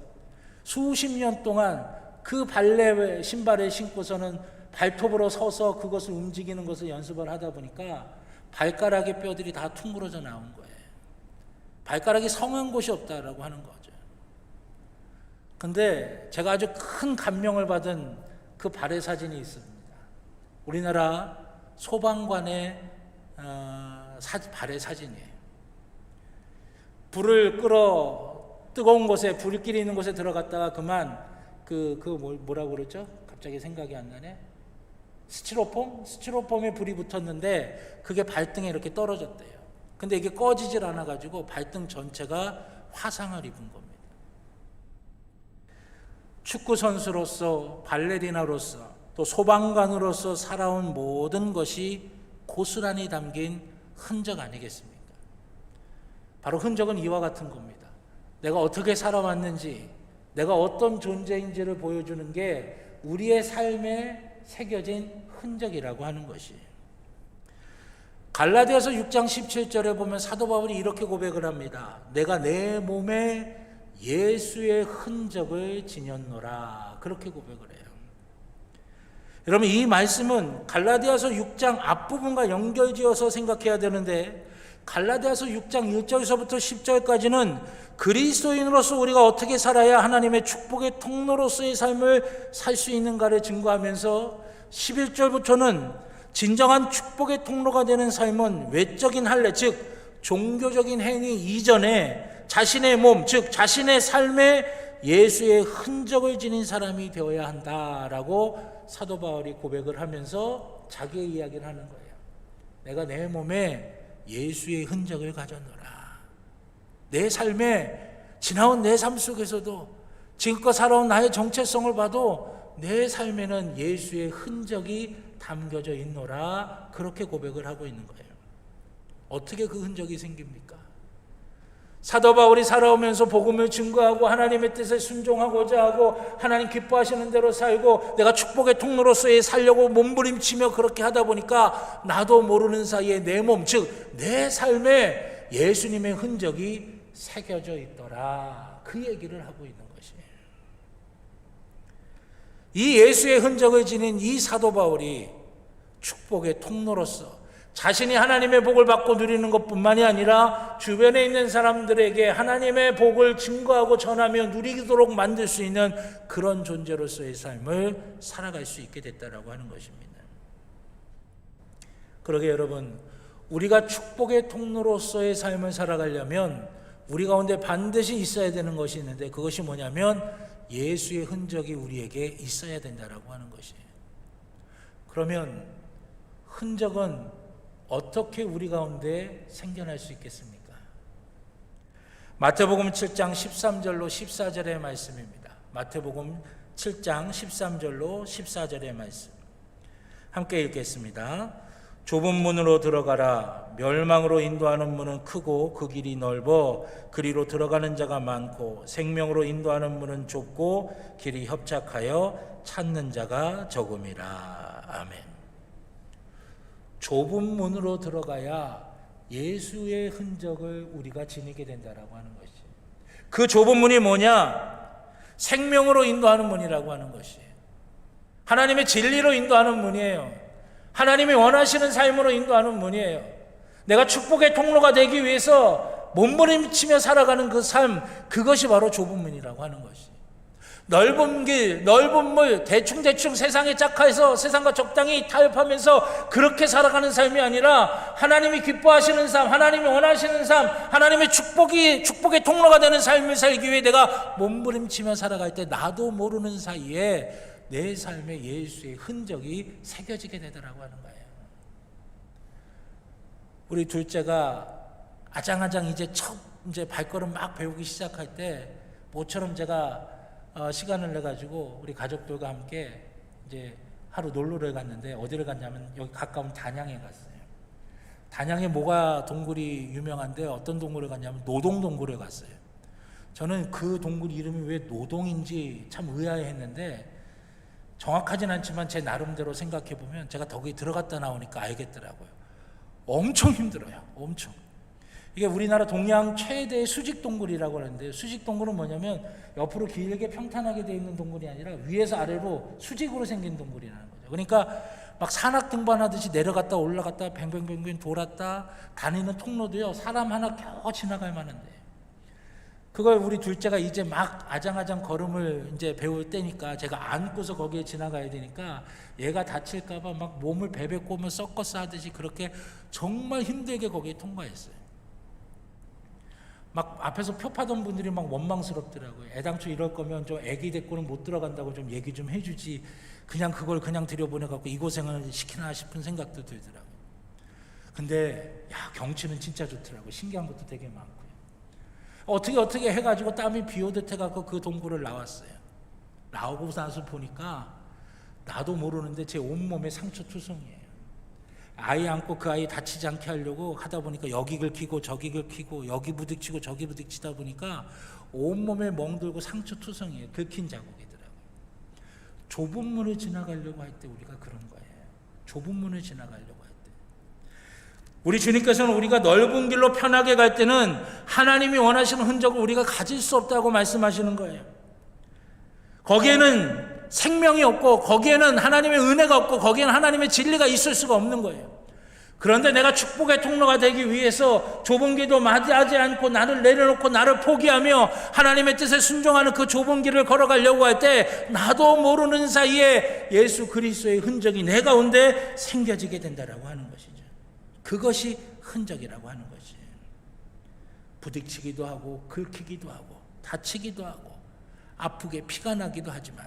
수십 년 동안 그 발레 신발을 신고서는 발톱으로 서서 그것을 움직이는 것을 연습을 하다 보니까 발가락의 뼈들이 다 퉁그러져 나온 거예요. 발가락이 성한 곳이 없다라고 하는 거죠. 근데 제가 아주 큰 감명을 받은 그 발의 사진이 있습니다. 우리나라 소방관의 발의 사진이에요. 불을 끌어 뜨거운 곳에, 불길이 있는 곳에 들어갔다가 그만 뭐라고 그러죠? 갑자기 생각이 안 나네. 스티로폼에 불이 붙었는데 그게 발등에 이렇게 떨어졌대요. 근데 이게 꺼지질 않아가지고 발등 전체가 화상을 입은 겁니다. 축구 선수로서, 발레리나로서, 또 소방관으로서 살아온 모든 것이 고스란히 담긴 흔적 아니겠습니까? 바로 흔적은 이와 같은 겁니다. 내가 어떻게 살아왔는지, 내가 어떤 존재인지를 보여주는 게 우리의 삶에 새겨진 흔적이라고 하는 것이에요. 갈라디아서 6장 17절에 보면 사도 바울이 이렇게 고백을 합니다. 내가 내 몸에 예수의 흔적을 지녔노라. 그렇게 고백을 해요. 여러분, 이 말씀은 갈라디아서 6장 앞부분과 연결지어서 생각해야 되는데, 갈라디아서 6장 1절에서부터 10절까지는 그리스도인으로서 우리가 어떻게 살아야 하나님의 축복의 통로로서의 삶을 살 수 있는가를 증거하면서 11절부터는 진정한 축복의 통로가 되는 삶은 외적인 할례, 즉 종교적인 행위 이전에 자신의 몸, 즉 자신의 삶에 예수의 흔적을 지닌 사람이 되어야 한다라고 사도 바울이 고백을 하면서 자기의 이야기를 하는 거예요. 내가 내 몸에 예수의 흔적을 가졌노라. 내 삶에, 지나온 내 삶 속에서도 지금껏 살아온 나의 정체성을 봐도 내 삶에는 예수의 흔적이 담겨져 있노라. 그렇게 고백을 하고 있는 거예요. 어떻게 그 흔적이 생깁니까? 사도 바울이 살아오면서 복음을 증거하고 하나님의 뜻에 순종하고자 하고 하나님 기뻐하시는 대로 살고 내가 축복의 통로로서의 살려고 몸부림치며 그렇게 하다 보니까 나도 모르는 사이에 내 몸, 즉 내 삶에 예수님의 흔적이 새겨져 있더라. 그 얘기를 하고 있는 것이에요. 이 예수의 흔적을 지닌 이 사도 바울이 축복의 통로로서 자신이 하나님의 복을 받고 누리는 것뿐만이 아니라 주변에 있는 사람들에게 하나님의 복을 증거하고 전하며 누리도록 만들 수 있는 그런 존재로서의 삶을 살아갈 수 있게 됐다라고 하는 것입니다. 그러게 여러분, 우리가 축복의 통로로서의 삶을 살아가려면 우리 가운데 반드시 있어야 되는 것이 있는데, 그것이 뭐냐면 예수의 흔적이 우리에게 있어야 된다라고 하는 것이에요. 그러면 흔적은 어떻게 우리 가운데 생겨날 수 있겠습니까? 마태복음 7장 13절로 14절의 말씀입니다. 마태복음 7장 13절로 14절의 말씀 함께 읽겠습니다. 좁은 문으로 들어가라. 멸망으로 인도하는 문은 크고 그 길이 넓어 그리로 들어가는 자가 많고, 생명으로 인도하는 문은 좁고 길이 협착하여 찾는 자가 적음이라. 아멘. 좁은 문으로 들어가야 예수의 흔적을 우리가 지니게 된다라고 하는 것이. 그 좁은 문이 뭐냐? 생명으로 인도하는 문이라고 하는 것이에요. 하나님의 진리로 인도하는 문이에요. 하나님이 원하시는 삶으로 인도하는 문이에요. 내가 축복의 통로가 되기 위해서 몸부림치며 살아가는 그 삶, 그것이 바로 좁은 문이라고 하는 것이. 넓은 길, 넓은 물, 대충 세상에 짝해서 세상과 적당히 타협하면서 그렇게 살아가는 삶이 아니라 하나님이 기뻐하시는 삶, 하나님이 원하시는 삶, 하나님의 축복의 통로가 되는 삶을 살기 위해 내가 몸부림치며 살아갈 때 나도 모르는 사이에 내 삶에 예수의 흔적이 새겨지게 되더라고 하는 거예요. 우리 둘째가 아장아장 이제 발걸음 막 배우기 시작할 때 모처럼 제가 시간을 내 가지고 우리 가족들과 함께 이제 하루 놀러를 갔는데, 어디를 갔냐면 여기 가까운 단양에 갔어요. 단양에 뭐가 동굴이 유명한데 어떤 동굴을 갔냐면 노동 동굴을 갔어요. 저는 그 동굴 이름이 왜 노동인지 참 의아해했는데, 정확하진 않지만 제 나름대로 생각해 보면 제가 거기 들어갔다 나오니까 알겠더라고요. 엄청 힘들어요. 엄청. 이게 우리나라 동양 최대의 수직 동굴이라고 하는데, 수직 동굴은 뭐냐면 옆으로 길게 평탄하게 되어 있는 동굴이 아니라 위에서 아래로 수직으로 생긴 동굴이라는 거죠. 그러니까 막 산악 등반하듯이 내려갔다 올라갔다 뱅뱅뱅뱅 돌았다 다니는 통로도요, 사람 하나 겨우 지나갈 만한데, 그걸 우리 둘째가 이제 막 아장아장 걸음을 이제 배울 때니까 제가 안고서 거기에 지나가야 되니까 얘가 다칠까봐 막 몸을 베베꼬면 섞어서 하듯이 그렇게 정말 힘들게 거기에 통과했어요. 막 앞에서 표파던 분들이 막 원망스럽더라고요. 애당초 이럴 거면 좀 애기 데리고는 못 들어간다고 좀 얘기 좀 해주지, 그냥 그걸 그냥 들여보내갖고 이 고생을 시키나 싶은 생각도 들더라고요. 근데 경치는 진짜 좋더라고요. 신기한 것도 되게 많고요. 어떻게 해가지고 땀이 비오듯 해갖고 그 동굴을 나왔어요. 나오고 나서 보니까 나도 모르는데 제 온몸에 상처투성이에요. 아이 안고 그 아이 다치지 않게 하려고 하다 보니까 여기 긁히고 저기 긁히고 여기 부딪히고 저기 부딪히다 보니까 온몸에 멍들고 상처투성이에요. 긁힌 자국이더라고요. 좁은 문을 지나가려고 할 때 우리가 그런 거예요. 좁은 문을 지나가려고 할 때. 우리 주님께서는 우리가 넓은 길로 편하게 갈 때는 하나님이 원하시는 흔적을 우리가 가질 수 없다고 말씀하시는 거예요. 거기에는 생명이 없고, 거기에는 하나님의 은혜가 없고, 거기에는 하나님의 진리가 있을 수가 없는 거예요. 그런데 내가 축복의 통로가 되기 위해서 좁은 길도 맞이하지 않고 나를 내려놓고 나를 포기하며 하나님의 뜻에 순종하는 그 좁은 길을 걸어가려고 할 때 나도 모르는 사이에 예수 그리스도의 흔적이 내 가운데 생겨지게 된다라고 하는 것이죠. 그것이 흔적이라고 하는 것이에요. 부딪히기도 하고 긁히기도 하고 다치기도 하고 아프게 피가 나기도 하지만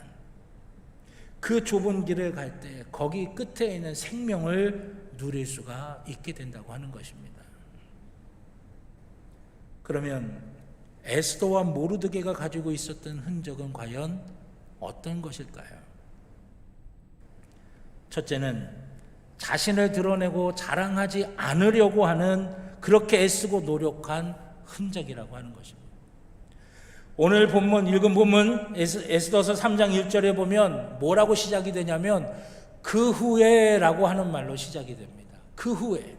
그 좁은 길을 갈 때 거기 끝에 있는 생명을 누릴 수가 있게 된다고 하는 것입니다. 그러면 에스더와 모르드게가 가지고 있었던 흔적은 과연 어떤 것일까요? 첫째는 자신을 드러내고 자랑하지 않으려고 하는, 그렇게 애쓰고 노력한 흔적이라고 하는 것입니다. 오늘 읽은 본문 에스더서 3장 1절에 보면 뭐라고 시작이 되냐면 그 후에라고 하는 말로 시작이 됩니다. 그 후에.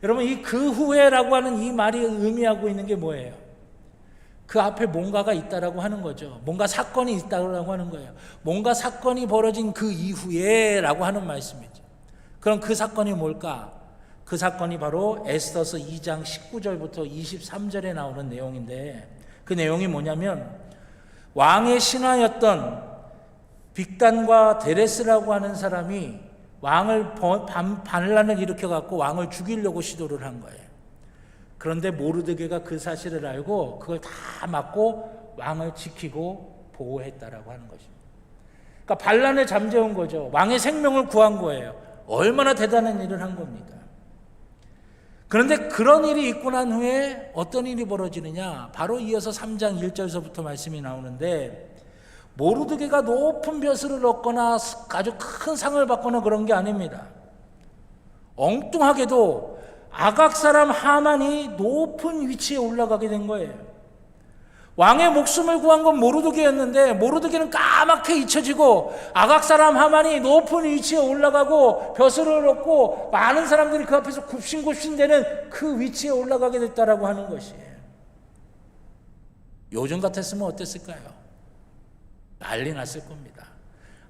여러분, 이 그 후에라고 하는 이 말이 의미하고 있는 게 뭐예요? 그 앞에 뭔가가 있다라고 하는 거죠. 뭔가 사건이 있다라고 하는 거예요. 뭔가 사건이 벌어진 그 이후에라고 하는 말씀이죠. 그럼 그 사건이 뭘까? 그 사건이 바로 에스더서 2장 19절부터 23절에 나오는 내용인데, 그 내용이 뭐냐면 왕의 신하였던 빅단과 데레스라고 하는 사람이 왕을 반란을 일으켜갖고 왕을 죽이려고 시도를 한 거예요. 그런데 모르드게가 그 사실을 알고 그걸 다 막고 왕을 지키고 보호했다라고 하는 것입니다. 그러니까 반란을 잠재운 거죠. 왕의 생명을 구한 거예요. 얼마나 대단한 일을 한 겁니까? 그런데 그런 일이 있고 난 후에 어떤 일이 벌어지느냐, 바로 이어서 3장 1절서부터 말씀이 나오는데, 모르드게가 높은 벼슬을 얻거나 아주 큰 상을 받거나 그런 게 아닙니다. 엉뚱하게도 아각 사람 하만이 높은 위치에 올라가게 된 거예요. 왕의 목숨을 구한 건 모르드게였는데 모르드게는 까맣게 잊혀지고 아각 사람 하만이 높은 위치에 올라가고 벼슬을 얻고 많은 사람들이 그 앞에서 굽신굽신대는 그 위치에 올라가게 됐다라고 하는 것이에요. 요즘 같았으면 어땠을까요? 난리 났을 겁니다.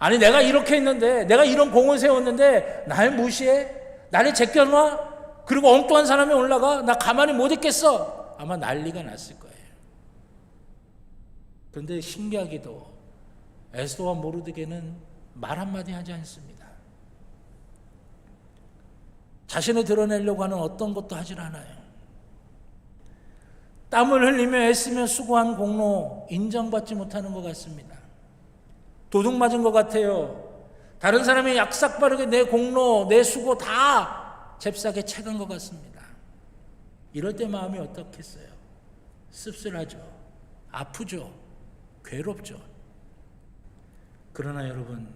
아니, 내가 이렇게 했는데, 내가 이런 공을 세웠는데 날 무시해? 나를 제껴놔? 그리고 엉뚱한 사람이 올라가? 나 가만히 못 있겠어. 아마 난리가 났을 거예요. 그런데 신기하게도 에스더와 모르드게는 말 한마디 하지 않습니다. 자신을 드러내려고 하는 어떤 것도 하질 않아요. 땀을 흘리며 애쓰며 수고한 공로 인정받지 못하는 것 같습니다. 도둑 맞은 것 같아요. 다른 사람이 약삭빠르게 내 공로, 내 수고 다 잽싸게 채간 것 같습니다. 이럴 때 마음이 어떻겠어요? 씁쓸하죠. 아프죠. 괴롭죠. 그러나 여러분,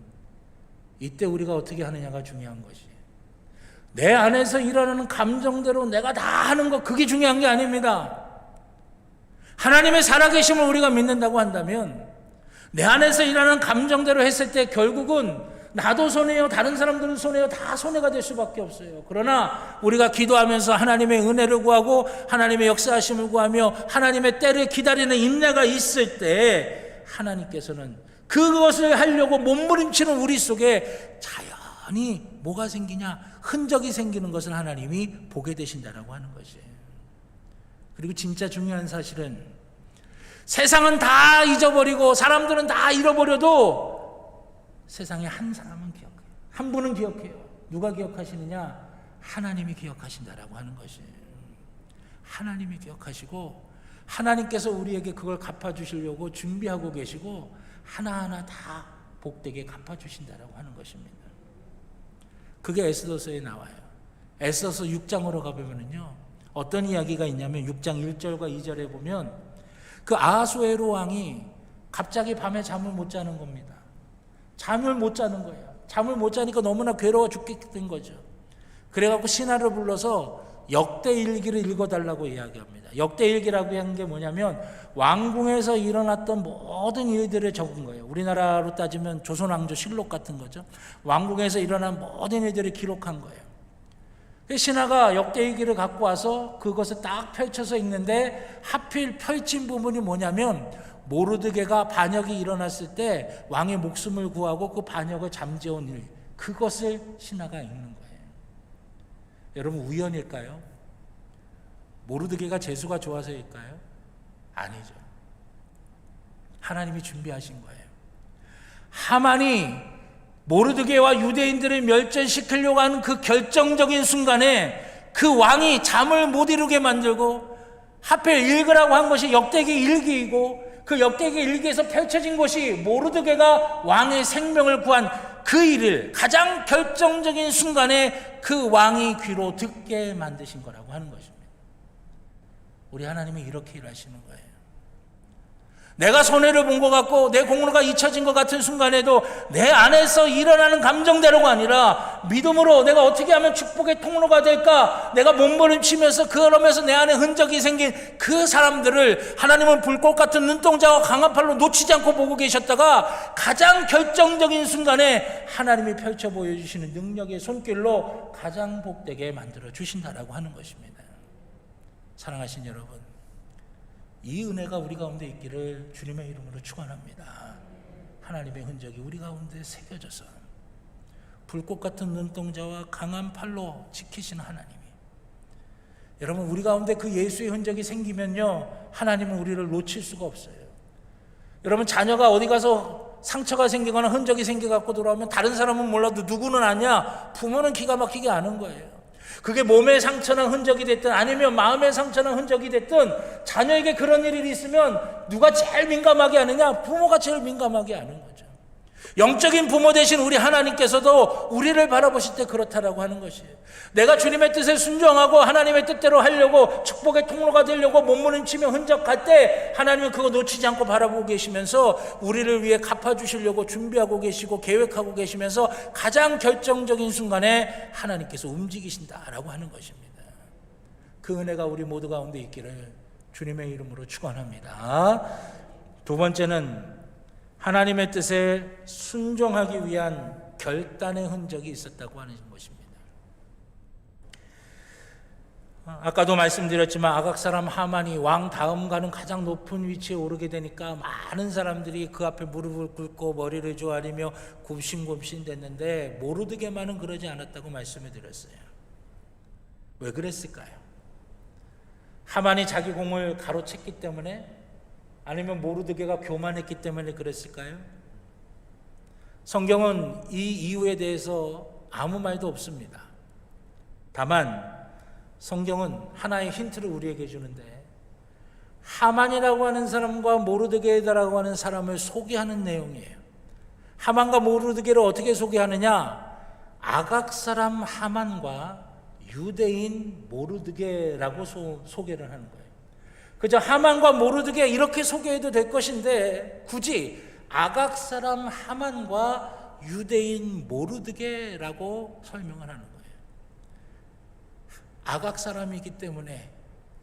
이때 우리가 어떻게 하느냐가 중요한 것이, 내 안에서 일어나는 감정대로 내가 다 하는 것, 그게 중요한 게 아닙니다. 하나님의 살아계심을 우리가 믿는다고 한다면 내 안에서 일어나는 감정대로 했을 때 결국은 나도 손해요, 다른 사람들은 손해요, 다 손해가 될 수밖에 없어요. 그러나 우리가 기도하면서 하나님의 은혜를 구하고 하나님의 역사하심을 구하며 하나님의 때를 기다리는 인내가 있을 때 하나님께서는 그것을 하려고 몸부림치는 우리 속에 자연히 뭐가 생기냐, 흔적이 생기는 것을 하나님이 보게 되신다라고 하는 것이에요. 그리고 진짜 중요한 사실은 세상은 다 잊어버리고 사람들은 다 잃어버려도 세상에 한 사람은 기억해요. 한 분은 기억해요. 누가 기억하시느냐? 하나님이 기억하신다라고 하는 것이에요. 하나님이 기억하시고 하나님께서 우리에게 그걸 갚아주시려고 준비하고 계시고 하나하나 다 복되게 갚아주신다라고 하는 것입니다. 그게 에스더서에 나와요. 에스더서 6장으로 가보면요, 어떤 이야기가 있냐면 6장 1절과 2절에 보면 그 아하수에로 왕이 갑자기 밤에 잠을 못 자는 겁니다. 잠을 못 자는 거예요. 잠을 못 자니까 너무나 괴로워 죽게 된 거죠. 그래갖고 신하를 불러서 역대일기를 읽어달라고 이야기합니다. 역대일기라고 하는 게 뭐냐면 왕궁에서 일어났던 모든 일들을 적은 거예요. 우리나라로 따지면 조선왕조 실록 같은 거죠. 왕궁에서 일어난 모든 일들을 기록한 거예요. 신하가 역대일기를 갖고 와서 그것을 딱 펼쳐서 읽는데 하필 펼친 부분이 뭐냐면 모르드게가 반역이 일어났을 때 왕의 목숨을 구하고 그 반역을 잠재운 일, 그것을 신하가 읽는 거예요. 여러분, 우연일까요? 모르드게가 재수가 좋아서일까요? 아니죠. 하나님이 준비하신 거예요. 하만이 모르드게와 유대인들을 멸절시키려고 하는 그 결정적인 순간에 그 왕이 잠을 못 이루게 만들고 하필 읽으라고 한 것이 역대기 일기이고 그 역대기 일기에서 펼쳐진 것이 모르드게가 왕의 생명을 구한 그 일을 가장 결정적인 순간에 그 왕이 귀로 듣게 만드신 거라고 하는 것입니다. 우리 하나님이 이렇게 일하시는 거예요. 내가 손해를 본 것 같고 내 공로가 잊혀진 것 같은 순간에도 내 안에서 일어나는 감정대로가 아니라 믿음으로 내가 어떻게 하면 축복의 통로가 될까, 내가 몸부림치면서 그러면서 내 안에 흔적이 생긴 그 사람들을 하나님은 불꽃 같은 눈동자와 강한 팔로 놓치지 않고 보고 계셨다가 가장 결정적인 순간에 하나님이 펼쳐 보여주시는 능력의 손길로 가장 복되게 만들어 주신다라고 하는 것입니다. 사랑하신 여러분, 이 은혜가 우리 가운데 있기를 주님의 이름으로 축원합니다. 하나님의 흔적이 우리 가운데 새겨져서 불꽃 같은 눈동자와 강한 팔로 지키시는 하나님이 여러분, 우리 가운데 그 예수의 흔적이 생기면요, 하나님은 우리를 놓칠 수가 없어요. 여러분, 자녀가 어디 가서 상처가 생기거나 흔적이 생겨갖고 돌아오면 다른 사람은 몰라도 누구는 아냐? 부모는 기가 막히게 아는 거예요. 그게 몸의 상처나 흔적이 됐든 아니면 마음의 상처나 흔적이 됐든 자녀에게 그런 일이 있으면 누가 제일 민감하게 아느냐? 부모가 제일 민감하게 아는 거죠. 영적인 부모 되신 우리 하나님께서도 우리를 바라보실 때 그렇다라고 하는 것이에요. 내가 주님의 뜻에 순종하고 하나님의 뜻대로 하려고 축복의 통로가 되려고 몸부림치며 흔적할 때 하나님은 그거 놓치지 않고 바라보고 계시면서 우리를 위해 갚아주시려고 준비하고 계시고 계획하고 계시면서 가장 결정적인 순간에 하나님께서 움직이신다라고 하는 것입니다. 그 은혜가 우리 모두 가운데 있기를 주님의 이름으로 축원합니다. 두 번째는 하나님의 뜻에 순종하기 위한 결단의 흔적이 있었다고 하는 것입니다. 아까도 말씀드렸지만 아각 사람 하만이 왕 다음 가는 가장 높은 위치에 오르게 되니까 많은 사람들이 그 앞에 무릎을 꿇고 머리를 조아리며 굽신굽신 됐는데 모르드게만은 그러지 않았다고 말씀을 드렸어요. 왜 그랬을까요? 하만이 자기 공을 가로챘기 때문에? 아니면 모르드게가 교만했기 때문에 그랬을까요? 성경은 이 이유에 대해서 아무 말도 없습니다. 다만 성경은 하나의 힌트를 우리에게 주는데 하만이라고 하는 사람과 모르드게라고 하는 사람을 소개하는 내용이에요. 하만과 모르드게를 어떻게 소개하느냐? 아각 사람 하만과 유대인 모르드게라고 소개를 하는 거예요. 그저 하만과 모르드게 이렇게 소개해도 될 것인데 굳이 아각 사람 하만과 유대인 모르드게라고 설명을 하는 거예요. 아각 사람이기 때문에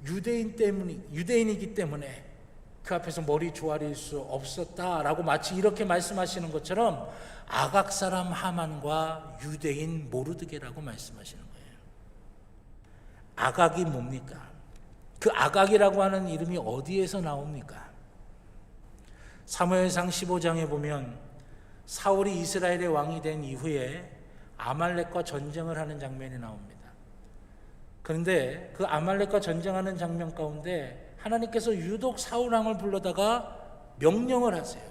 유대인이기 때문에 그 앞에서 머리 조아릴 수 없었다라고 마치 이렇게 말씀하시는 것처럼 아각 사람 하만과 유대인 모르드게라고 말씀하시는 거예요. 아각이 뭡니까? 그 아각이라고 하는 이름이 어디에서 나옵니까? 사무엘상 15장에 보면 사울이 이스라엘의 왕이 된 이후에 아말렉과 전쟁을 하는 장면이 나옵니다. 그런데 그 아말렉과 전쟁하는 장면 가운데 하나님께서 유독 사울 왕을 불러다가 명령을 하세요.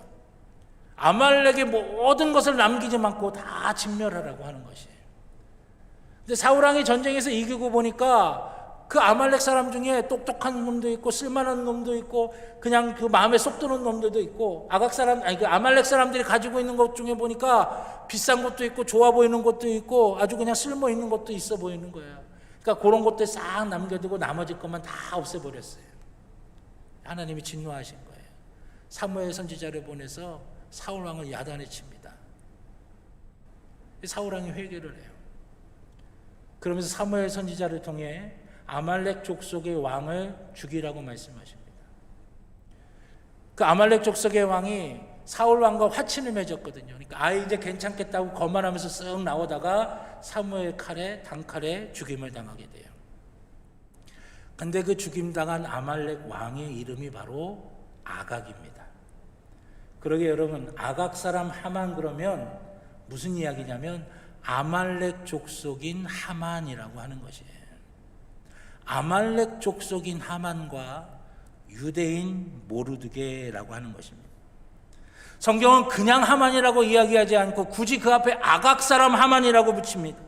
아말렉의 모든 것을 남기지 않고 다 진멸하라고 하는 것이에요. 근데 사울 왕이 전쟁에서 이기고 보니까 그 아말렉 사람 중에 똑똑한 놈도 있고 쓸만한 놈도 있고 그냥 그 마음에 쏙 드는 놈들도 있고 그 아말렉 사람들이 가지고 있는 것 중에 보니까 비싼 것도 있고 좋아 보이는 것도 있고 아주 그냥 쓸모 있는 것도 있어 보이는 거예요. 그러니까 그런 것들 싹 남겨두고 나머지 것만 다 없애버렸어요. 하나님이 진노하신 거예요. 사무엘 선지자를 보내서 사울 왕을 야단에 칩니다. 사울 왕이 회개를 해요. 그러면서 사무엘 선지자를 통해 아말렉 족속의 왕을 죽이라고 말씀하십니다. 그 아말렉 족속의 왕이 사울 왕과 화친을 맺었거든요. 그러니까 이제 괜찮겠다고 거만하면서 쓱 나오다가 사무엘 칼에 단칼에 죽임을 당하게 돼요. 근데 그 죽임당한 아말렉 왕의 이름이 바로 아각입니다. 그러게 여러분, 아각 사람 하만 그러면 무슨 이야기냐면 아말렉 족속인 하만이라고 하는 것이에요. 아말렉 족속인 하만과 유대인 모르드게라고 하는 것입니다. 성경은 그냥 하만이라고 이야기하지 않고 굳이 그 앞에 아각 사람 하만이라고 붙입니다.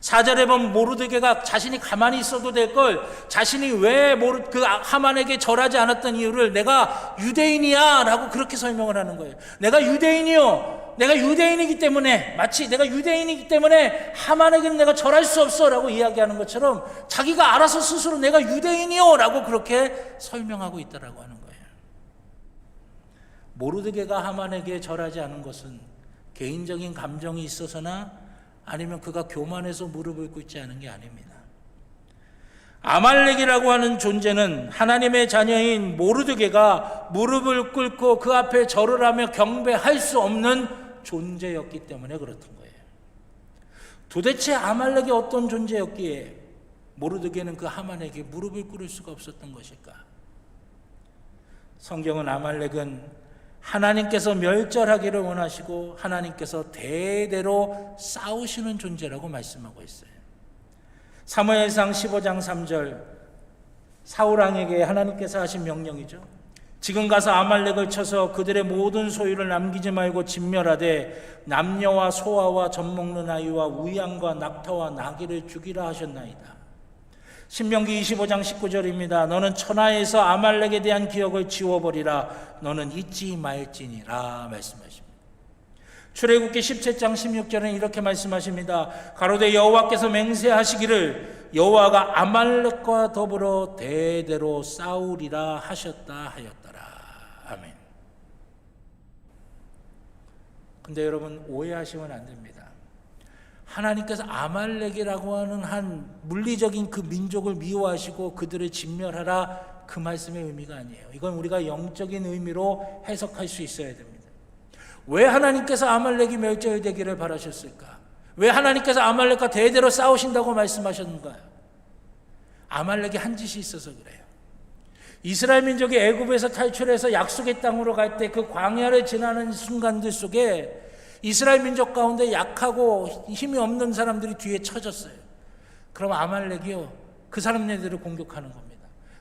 4절에 보면 모르드게가 자신이 가만히 있어도 될 걸 자신이 왜 그 하만에게 절하지 않았던 이유를 내가 유대인이야 라고 그렇게 설명을 하는 거예요. 내가 유대인이요. 내가 유대인이기 때문에 마치 내가 유대인이기 때문에 하만에게는 내가 절할 수 없어 라고 이야기하는 것처럼 자기가 알아서 스스로 내가 유대인이요 라고 그렇게 설명하고 있다라고 하는 거예요. 모르드게가 하만에게 절하지 않은 것은 개인적인 감정이 있어서나 아니면 그가 교만해서 무릎을 꿇지 않은 게 아닙니다. 아말렉이라고 하는 존재는 하나님의 자녀인 모르드게가 무릎을 꿇고 그 앞에 절을 하며 경배할 수 없는 존재였기 때문에 그렇던 거예요. 도대체 아말렉이 어떤 존재였기에 모르드게는 그 하만에게 무릎을 꿇을 수가 없었던 것일까? 성경은 아말렉은 하나님께서 멸절하기를 원하시고 하나님께서 대대로 싸우시는 존재라고 말씀하고 있어요. 사무엘상 15장 3절 사울 왕에게 하나님께서 하신 명령이죠. 지금 가서 아말렉을 쳐서 그들의 모든 소유를 남기지 말고 진멸하되 남녀와 소아와 젖먹는 아이와 우양과 낙타와 나귀를 죽이라 하셨나이다. 신명기 25장 19절입니다. 너는 천하에서 아말렉에 대한 기억을 지워버리라. 너는 잊지 말지니라 말씀하십니다. 출애굽기 17장 16절은 이렇게 말씀하십니다. 가로되 여호와께서 맹세하시기를 여호와가 아말렉과 더불어 대대로 싸우리라 하셨다 하였더라. 아멘. 근데 여러분 오해하시면 안 됩니다. 하나님께서 아말렉이라고 하는 한 물리적인 그 민족을 미워하시고 그들을 진멸하라, 그 말씀의 의미가 아니에요. 이건 우리가 영적인 의미로 해석할 수 있어야 됩니다. 왜 하나님께서 아말렉이 멸절되기를 바라셨을까? 왜 하나님께서 아말렉과 대대로 싸우신다고 말씀하셨는가요? 아말렉이 한 짓이 있어서 그래요. 이스라엘 민족이 애굽에서 탈출해서 약속의 땅으로 갈 때 그 광야를 지나는 순간들 속에 이스라엘 민족 가운데 약하고 힘이 없는 사람들이 뒤에 쳐졌어요. 그럼 아말렉이요, 그 사람들을 공격하는 겁니다.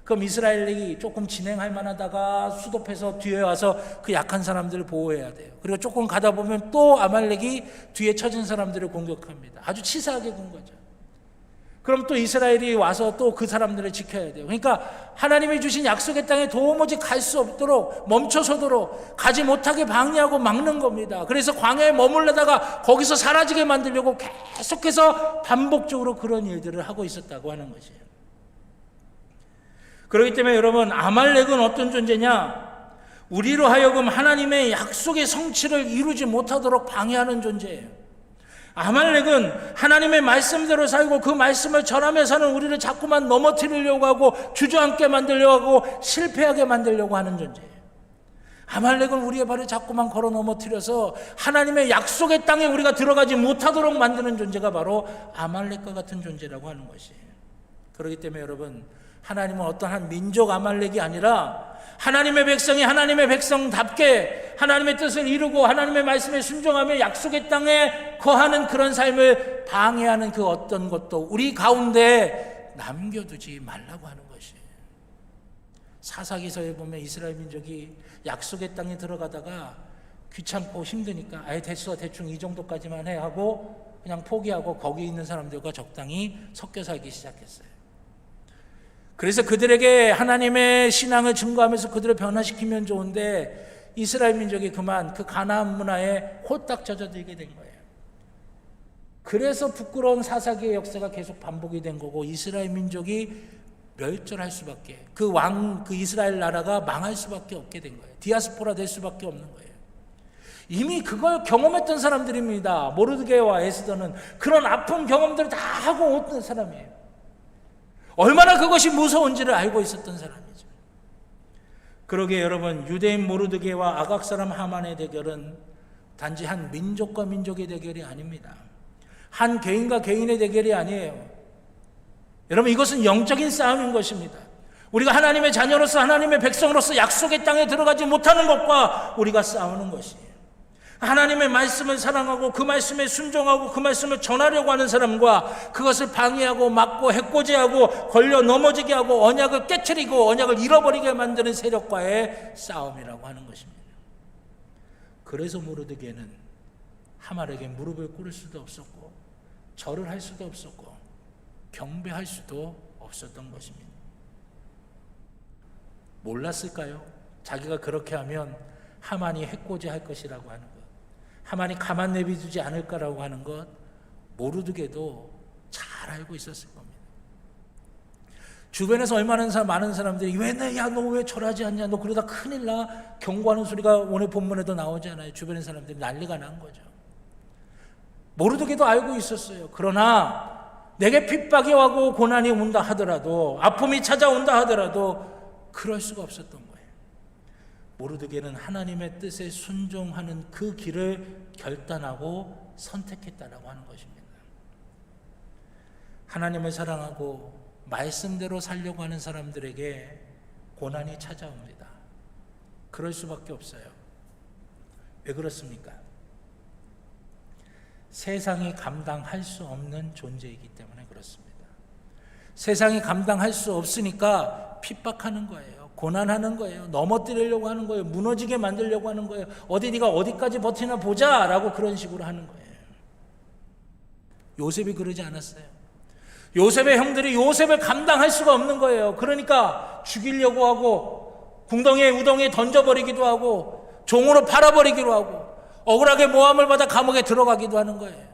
그럼 이스라엘이 조금 진행할 만하다가 수도패서 뒤에 와서 그 약한 사람들을 보호해야 돼요. 그리고 조금 가다 보면 또 아말렉이 뒤에 쳐진 사람들을 공격합니다. 아주 치사하게 군 거죠. 그럼 또 이스라엘이 와서 또 그 사람들을 지켜야 돼요. 그러니까 하나님이 주신 약속의 땅에 도무지 갈 수 없도록, 멈춰서도록 가지 못하게 방해하고 막는 겁니다. 그래서 광야에 머물러다가 거기서 사라지게 만들려고 계속해서 반복적으로 그런 일들을 하고 있었다고 하는 것이에요. 그렇기 때문에 여러분, 아말렉은 어떤 존재냐? 우리로 하여금 하나님의 약속의 성취를 이루지 못하도록 방해하는 존재예요. 아말렉은 하나님의 말씀대로 살고 그 말씀을 전하며 사는 우리를 자꾸만 넘어뜨리려고 하고 주저앉게 만들려고 하고 실패하게 만들려고 하는 존재예요. 아말렉은 우리의 발을 자꾸만 걸어 넘어뜨려서 하나님의 약속의 땅에 우리가 들어가지 못하도록 만드는 존재가 바로 아말렉과 같은 존재라고 하는 것이에요. 그렇기 때문에 여러분, 하나님은 어떤 한 민족 아말렉이 아니라 하나님의 백성이 하나님의 백성답게 하나님의 뜻을 이루고 하나님의 말씀에 순종하며 약속의 땅에 거하는 그런 삶을 방해하는 그 어떤 것도 우리 가운데 남겨두지 말라고 하는 것이에요. 사사기서에 보면 이스라엘 민족이 약속의 땅에 들어가다가 귀찮고 힘드니까 아예 됐어, 대충 이 정도까지만 해 하고 그냥 포기하고 거기 있는 사람들과 적당히 섞여 살기 시작했어요. 그래서 그들에게 하나님의 신앙을 증거하면서 그들을 변화시키면 좋은데 이스라엘 민족이 그만 그 가나안 문화에 홀딱 젖어들게 된 거예요. 그래서 부끄러운 사사기의 역사가 계속 반복이 된 거고 이스라엘 민족이 멸절할 수밖에, 그 이스라엘 나라가 망할 수밖에 없게 된 거예요. 디아스포라 될 수밖에 없는 거예요. 이미 그걸 경험했던 사람들입니다. 모르드게와 에스더는 그런 아픈 경험들을 다 하고 온 사람이에요. 얼마나 그것이 무서운지를 알고 있었던 사람이죠. 그러기에 여러분, 유대인 모르드게와 아각 사람 하만의 대결은 단지 한 민족과 민족의 대결이 아닙니다. 한 개인과 개인의 대결이 아니에요. 여러분, 이것은 영적인 싸움인 것입니다. 우리가 하나님의 자녀로서 하나님의 백성으로서 약속의 땅에 들어가지 못하는 것과 우리가 싸우는 것이에요. 하나님의 말씀을 사랑하고 그 말씀에 순종하고 그 말씀을 전하려고 하는 사람과 그것을 방해하고 막고 해코지하고 걸려 넘어지게 하고 언약을 깨트리고 언약을 잃어버리게 만드는 세력과의 싸움이라고 하는 것입니다. 그래서 모르드게는 하만에게 무릎을 꿇을 수도 없었고 절을 할 수도 없었고 경배할 수도 없었던 것입니다. 몰랐을까요? 자기가 그렇게 하면 하만이 해코지할 것이라고 하는 것, 하만이 가만 내비두지 않을까라고 하는 것, 모르드게도 잘 알고 있었을 겁니다. 주변에서 얼마나 많은 사람들이 너 왜 절하지 않냐, 너 그러다 큰일 나, 경고하는 소리가 오늘 본문에도 나오잖아요. 주변의 사람들이 난리가 난 거죠. 모르드게도 알고 있었어요. 그러나 내게 핍박이 오고 고난이 온다 하더라도, 아픔이 찾아온다 하더라도 그럴 수가 없었던 거예요. 모르드게는 하나님의 뜻에 순종하는 그 길을 결단하고 선택했다라고 하는 것입니다. 하나님을 사랑하고 말씀대로 살려고 하는 사람들에게 고난이 찾아옵니다. 그럴 수밖에 없어요. 왜 그렇습니까? 세상이 감당할 수 없는 존재이기 때문에 그렇습니다. 세상이 감당할 수 없으니까 핍박하는 거예요. 고난하는 거예요. 넘어뜨리려고 하는 거예요. 무너지게 만들려고 하는 거예요. 어디 네가 어디까지 버티나 보자 라고 그런 식으로 하는 거예요. 요셉이 그러지 않았어요. 요셉의 형들이 요셉을 감당할 수가 없는 거예요. 그러니까 죽이려고 하고 궁덩이에 우덩이에 던져버리기도 하고 종으로 팔아버리기도 하고 억울하게 모함을 받아 감옥에 들어가기도 하는 거예요.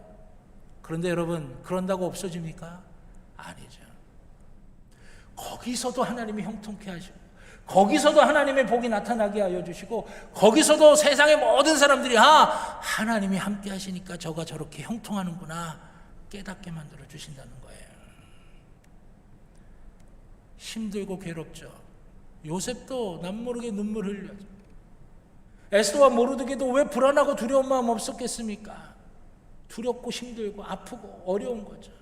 그런데 여러분, 그런다고 없어집니까? 아니죠. 거기서도 하나님이 형통케 하시고 거기서도 하나님의 복이 나타나게 하여 주시고 거기서도 세상의 모든 사람들이 하나님이 함께 하시니까 저가 저렇게 형통하는구나 깨닫게 만들어 주신다는 거예요. 힘들고 괴롭죠. 요셉도 남모르게 눈물 흘려요. 에스더와 모르드게도 왜 불안하고 두려운 마음 없었겠습니까? 두렵고 힘들고 아프고 어려운 거죠.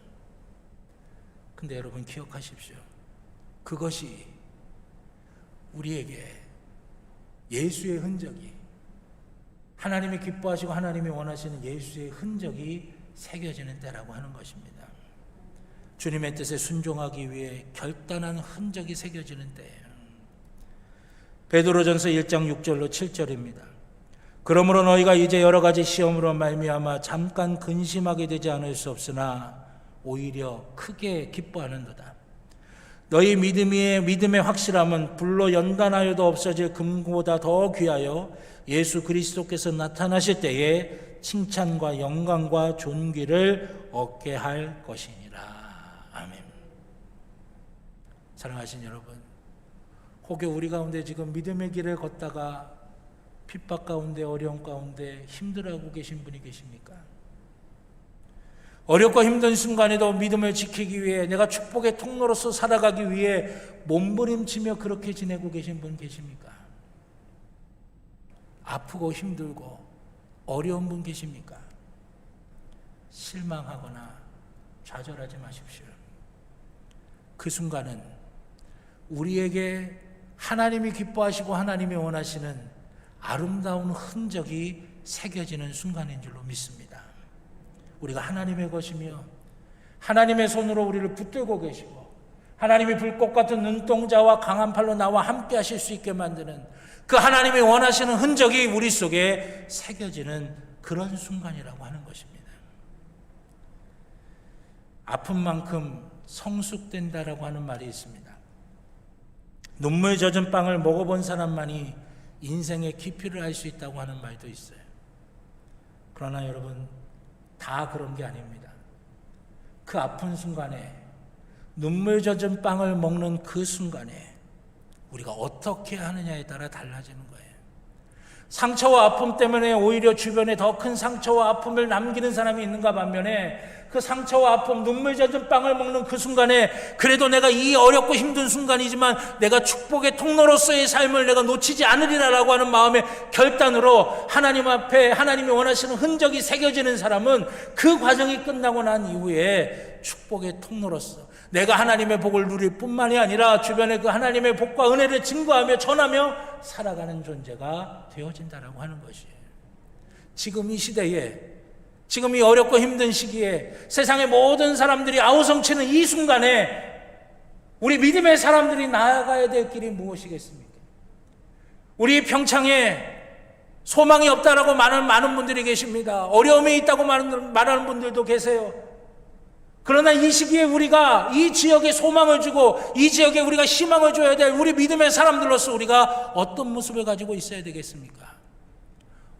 근데 여러분 기억하십시오. 그것이 우리에게 예수의 흔적이, 하나님이 기뻐하시고 하나님이 원하시는 예수의 흔적이 새겨지는 때라고 하는 것입니다. 주님의 뜻에 순종하기 위해 결단한 흔적이 새겨지는 때예요. 베드로전서 1장 6절로 7절입니다. 그러므로 너희가 이제 여러 가지 시험으로 말미암아 잠깐 근심하게 되지 않을 수 없으나 오히려 크게 기뻐하는도다. 너희 믿음의 확실함은 불로 연단하여도 없어질 금보다 더 귀하여 예수 그리스도께서 나타나실 때에 칭찬과 영광과 존귀를 얻게 할 것이니라. 아멘. 사랑하신 여러분, 혹여 우리 가운데 지금 믿음의 길을 걷다가 핍박 가운데 어려움 가운데 힘들어하고 계신 분이 계십니까? 어렵고 힘든 순간에도 믿음을 지키기 위해 내가 축복의 통로로서 살아가기 위해 몸부림치며 그렇게 지내고 계신 분 계십니까? 아프고 힘들고 어려운 분 계십니까? 실망하거나 좌절하지 마십시오. 그 순간은 우리에게 하나님이 기뻐하시고 하나님이 원하시는 아름다운 흔적이 새겨지는 순간인 줄로 믿습니다. 우리가 하나님의 것이며 하나님의 손으로 우리를 붙들고 계시고 하나님이 불꽃 같은 눈동자와 강한 팔로 나와 함께 하실 수 있게 만드는 그 하나님이 원하시는 흔적이 우리 속에 새겨지는 그런 순간이라고 하는 것입니다. 아픈 만큼 성숙된다라고 하는 말이 있습니다. 눈물 젖은 빵을 먹어본 사람만이 인생의 깊이를 알 수 있다고 하는 말도 있어요. 그러나 여러분, 다 그런 게 아닙니다. 그 아픈 순간에 눈물 젖은 빵을 먹는 그 순간에 우리가 어떻게 하느냐에 따라 달라지는 거예요. 상처와 아픔 때문에 오히려 주변에 더 큰 상처와 아픔을 남기는 사람이 있는가 반면에 그 상처와 아픔, 눈물 젖은 빵을 먹는 그 순간에 그래도 내가 이 어렵고 힘든 순간이지만 내가 축복의 통로로서의 삶을 내가 놓치지 않으리라라고 하는 마음의 결단으로 하나님 앞에 하나님이 원하시는 흔적이 새겨지는 사람은 그 과정이 끝나고 난 이후에 축복의 통로로서 내가 하나님의 복을 누릴 뿐만이 아니라 주변에 그 하나님의 복과 은혜를 증거하며 전하며 살아가는 존재가 되어진다라고 하는 것이에요. 지금 이 시대에, 지금 이 어렵고 힘든 시기에 세상의 모든 사람들이 아우성치는 이 순간에 우리 믿음의 사람들이 나아가야 될 길이 무엇이겠습니까? 우리 평창에 소망이 없다라고 많은 분들이 계십니다. 어려움이 있다고 말하는 분들도 계세요. 그러나 이 시기에 우리가 이 지역에 소망을 주고 이 지역에 우리가 희망을 줘야 될 우리 믿음의 사람들로서 우리가 어떤 모습을 가지고 있어야 되겠습니까?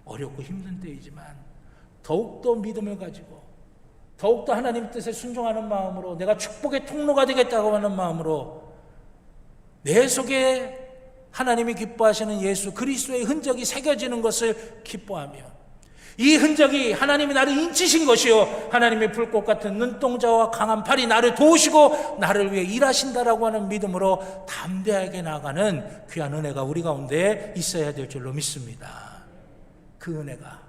어렵고 힘든 때이지만 더욱더 믿음을 가지고 더욱더 하나님 뜻에 순종하는 마음으로 내가 축복의 통로가 되겠다고 하는 마음으로 내 속에 하나님이 기뻐하시는 예수 그리스도의 흔적이 새겨지는 것을 기뻐하며 이 흔적이 하나님이 나를 인치신 것이요 하나님의 불꽃 같은 눈동자와 강한 팔이 나를 도우시고 나를 위해 일하신다라고 하는 믿음으로 담대하게 나아가는 귀한 은혜가 우리 가운데 있어야 될 줄로 믿습니다. 그 은혜가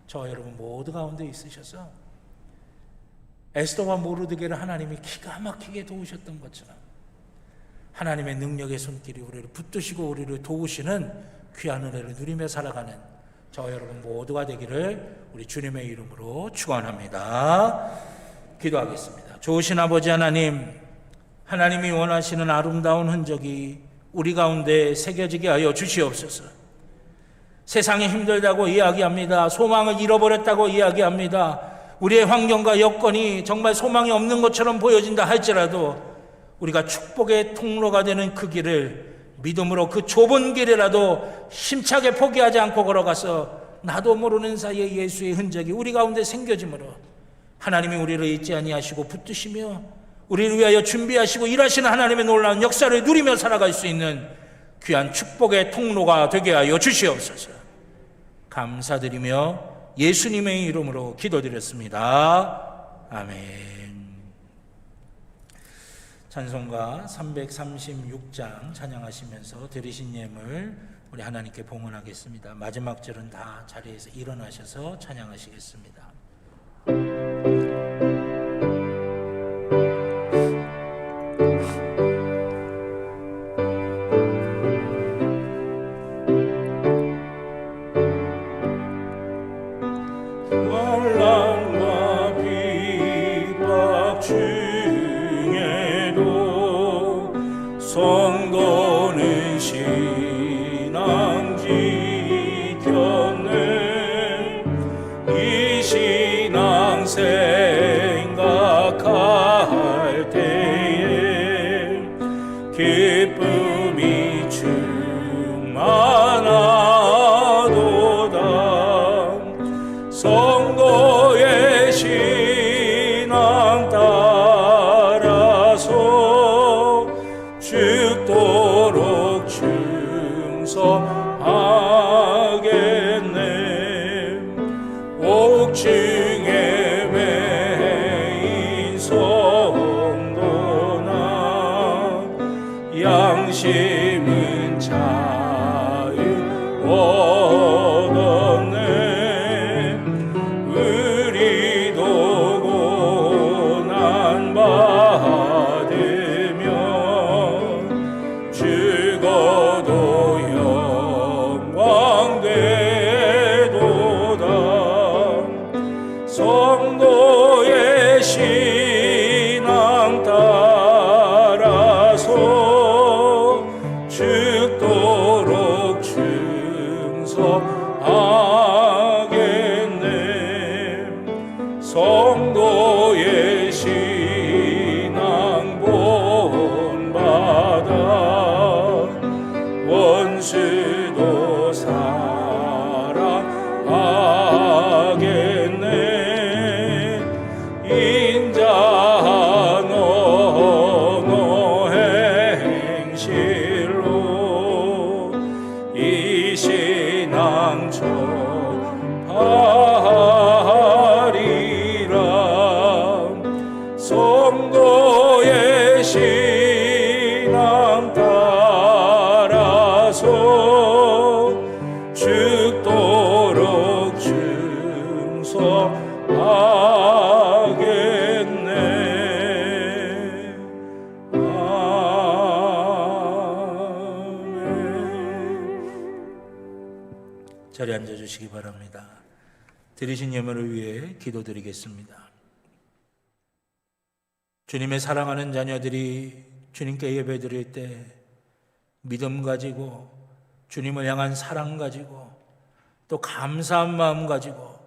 저와 여러분 모두 가운데 있으셔서 에스더와 모르드게를 하나님이 기가 막히게 도우셨던 것처럼 하나님의 능력의 손길이 우리를 붙드시고 우리를 도우시는 귀한 은혜를 누리며 살아가는 저와 여러분 모두가 되기를 우리 주님의 이름으로 축원합니다. 기도하겠습니다. 좋으신 아버지 하나님, 하나님이 원하시는 아름다운 흔적이 우리 가운데 새겨지게 하여 주시옵소서. 세상이 힘들다고 이야기합니다. 소망을 잃어버렸다고 이야기합니다. 우리의 환경과 여건이 정말 소망이 없는 것처럼 보여진다 할지라도 우리가 축복의 통로가 되는 그 길을 믿음으로 그 좁은 길이라도 힘차게 포기하지 않고 걸어가서 나도 모르는 사이에 예수의 흔적이 우리 가운데 생겨지므로 하나님이 우리를 잊지 아니하시고 붙드시며 우리를 위하여 준비하시고 일하시는 하나님의 놀라운 역사를 누리며 살아갈 수 있는 귀한 축복의 통로가 되게 하여 주시옵소서. 감사드리며 예수님의 이름으로 기도드렸습니다. 아멘. 찬송가 336장 찬양하시면서 드리신 예물 우리 하나님께 봉헌하겠습니다. 마지막 절은 다 자리에서 일어나셔서 찬양하시겠습니다. 환난과 핍박 중에도 성도는 신앙 지켰네. 이 신앙 생각할 때에 기쁨이 충만하도다. 성도의 신앙 따라서 죽도록 충성하겠네. 옥중의 외인 성도나 양심은 자유 얻었네. 우리도 고난 받으며 죽어도 영광 되도다. 성도의 신앙 따라서 죽도록 충성하겠네. 성도의 신앙 본받아 원수도 사랑하겠네. 인자한 언어 행실로 이 신앙 전하리라. 성도의 신앙 따라서 죽도록 충성하겠네. 아멘. 자리에 앉아주시기 바랍니다. 드리신 예물을 위해 기도드리겠습니다. 주님의 사랑하는 자녀들이 주님께 예배드릴 때 믿음 가지고 주님을 향한 사랑 가지고 또 감사한 마음 가지고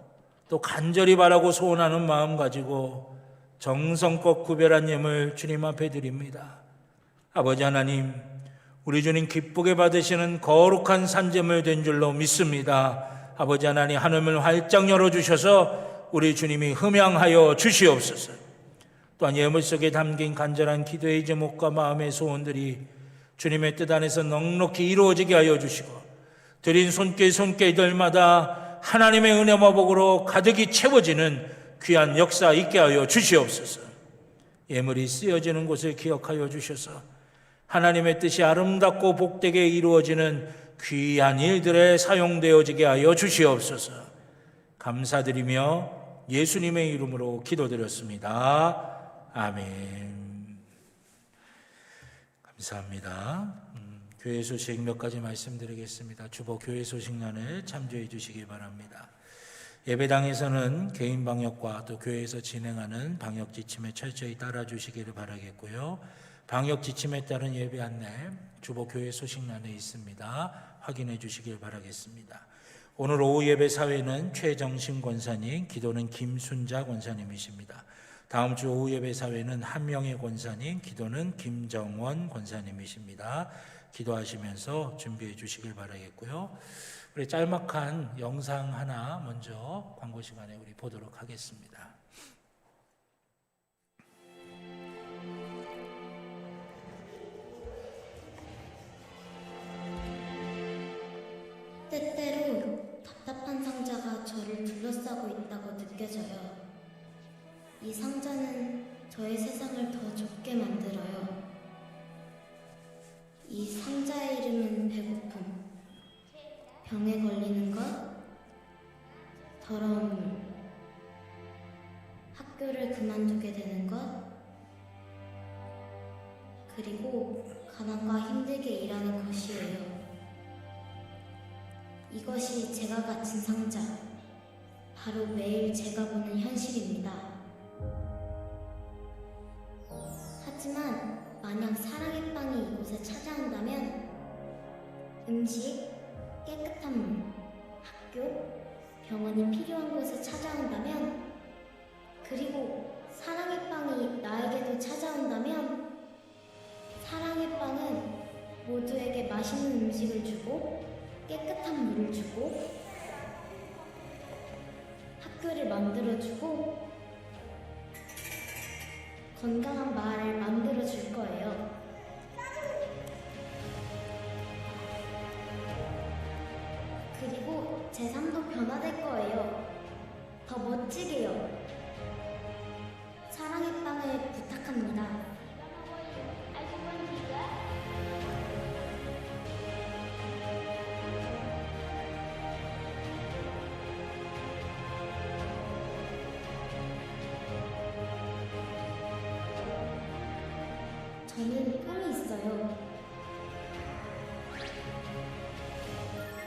또 간절히 바라고 소원하는 마음 가지고 정성껏 구별한 예물 주님 앞에 드립니다. 아버지 하나님, 우리 주님 기쁘게 받으시는 거룩한 산제물 된 줄로 믿습니다. 아버지 하나님, 하늘을 활짝 열어주셔서 우리 주님이 흠양하여 주시옵소서. 또한 예물 속에 담긴 간절한 기도의 제목과 마음의 소원들이 주님의 뜻 안에서 넉넉히 이루어지게 하여 주시고 드린 손길들마다 하나님의 은혜와 복으로 가득히 채워지는 귀한 역사 있게 하여 주시옵소서. 예물이 쓰여지는 곳을 기억하여 주셔서 하나님의 뜻이 아름답고 복되게 이루어지는 귀한 일들에 사용되어지게 하여 주시옵소서. 감사드리며 예수님의 이름으로 기도드렸습니다. 아멘. 감사합니다. 교회 소식 몇 가지 말씀드리겠습니다. 주보 교회 소식란에 참조해 주시기 바랍니다. 예배당에서는 개인 방역과 또 교회에서 진행하는 방역 지침에 철저히 따라 주시기를 바라겠고요. 방역 지침에 따른 예배 안내 주보교회 소식란에 있습니다. 확인해 주시길 바라겠습니다. 오늘 오후 예배 사회는 최정신 권사님, 기도는 김순자 권사님이십니다. 다음 주 오후 예배 사회는 한명의 권사님, 기도는 김정원 권사님이십니다. 기도하시면서 준비해 주시길 바라겠고요. 우리 짤막한 영상 하나 먼저 광고 시간에 우리 보도록 하겠습니다. 때때로 답답한 상자가 저를 둘러싸고 있다고 느껴져요. 이 상자는 저의 세상을 더 좁게 만들어요. 이 상자의 이름은 배고픔, 병에 걸리는 것, 더러운 물, 학교를 그만두게 되는 것, 그리고 가난과 힘들게 일하는 것이에요. 이것이 제가 갇힌 상자, 바로 매일 제가 보는 현실입니다. 하지만 만약 사랑의 빵이 이곳에 찾아온다면 음식, 깨끗한 물, 학교, 병원이 필요한 곳에 찾아온다면 그리고 사랑의 빵이 나에게도 찾아온다면 사랑의 빵은 모두에게 맛있는 음식을 주고 깨끗한 물을 주고 학교를 만들어주고 건강한 마을을 만들어줄 거예요. 그리고 제 삶도 변화될 거예요. 더 멋지게요. 사랑의 빵을 부탁합니다. 저는 꿈이 있어요.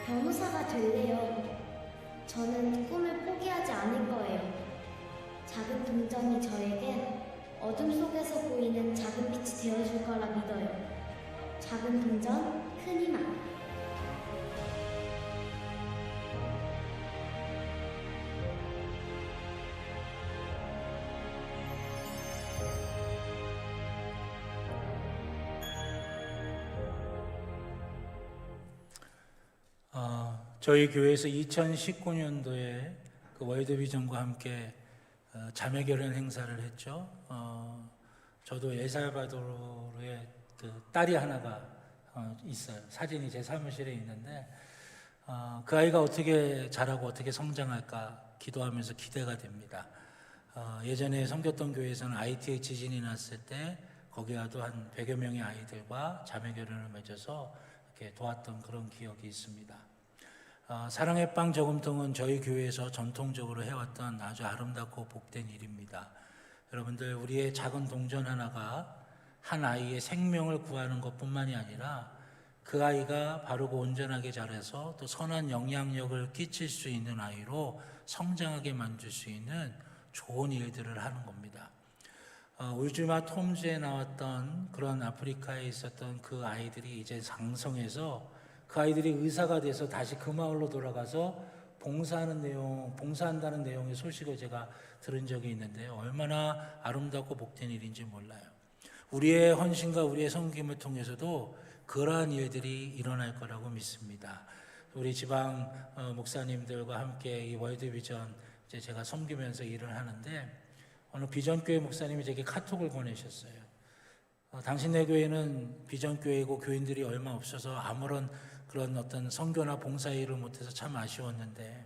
변호사가 될래요. 저는 꿈을 포기하지 않을 거예요. 작은 동전이 저에겐 어둠 속에서 보이는 작은 빛이 되어줄 거라 믿어요. 작은 동전, 큰 희망. 저희 교회에서 2019년도에 그 월드비전과 함께 자매결연 행사를 했죠. 저도 엘살바도르에 그 딸이 하나가 있어요. 사진이 제 사무실에 있는데 그 아이가 어떻게 자라고 어떻게 성장할까 기도하면서 기대가 됩니다. 예전에 섬겼던 교회에서는 IT에 지진이 났을 때 거기와도 한 100여 명의 아이들과 자매결연을 맺어서 이렇게 도왔던 그런 기억이 있습니다. 사랑의 빵 저금통은 저희 교회에서 전통적으로 해왔던 아주 아름답고 복된 일입니다. 여러분들, 우리의 작은 동전 하나가 한 아이의 생명을 구하는 것뿐만이 아니라 그 아이가 바르고 온전하게 자라서 또 선한 영향력을 끼칠 수 있는 아이로 성장하게 만들 수 있는 좋은 일들을 하는 겁니다. 울주마 톰즈에 나왔던 그런 아프리카에 있었던 그 아이들이 이제 장성해서 그 아이들이 의사가 돼서 다시 그 마을로 돌아가서 봉사한다는 내용의 소식을 제가 들은 적이 있는데 얼마나 아름답고 복된 일인지 몰라요. 우리의 헌신과 우리의 섬김을 통해서도 그러한 일들이 일어날 거라고 믿습니다. 우리 지방 목사님들과 함께 이 월드비전 이제 제가 섬기면서 일을 하는데 어느 비전교회 목사님이 제게 카톡을 보내셨어요. 당신네 교회는 비전교회고 교인들이 얼마 없어서 아무런 그런 어떤 선교나 봉사 일을 못해서 참 아쉬웠는데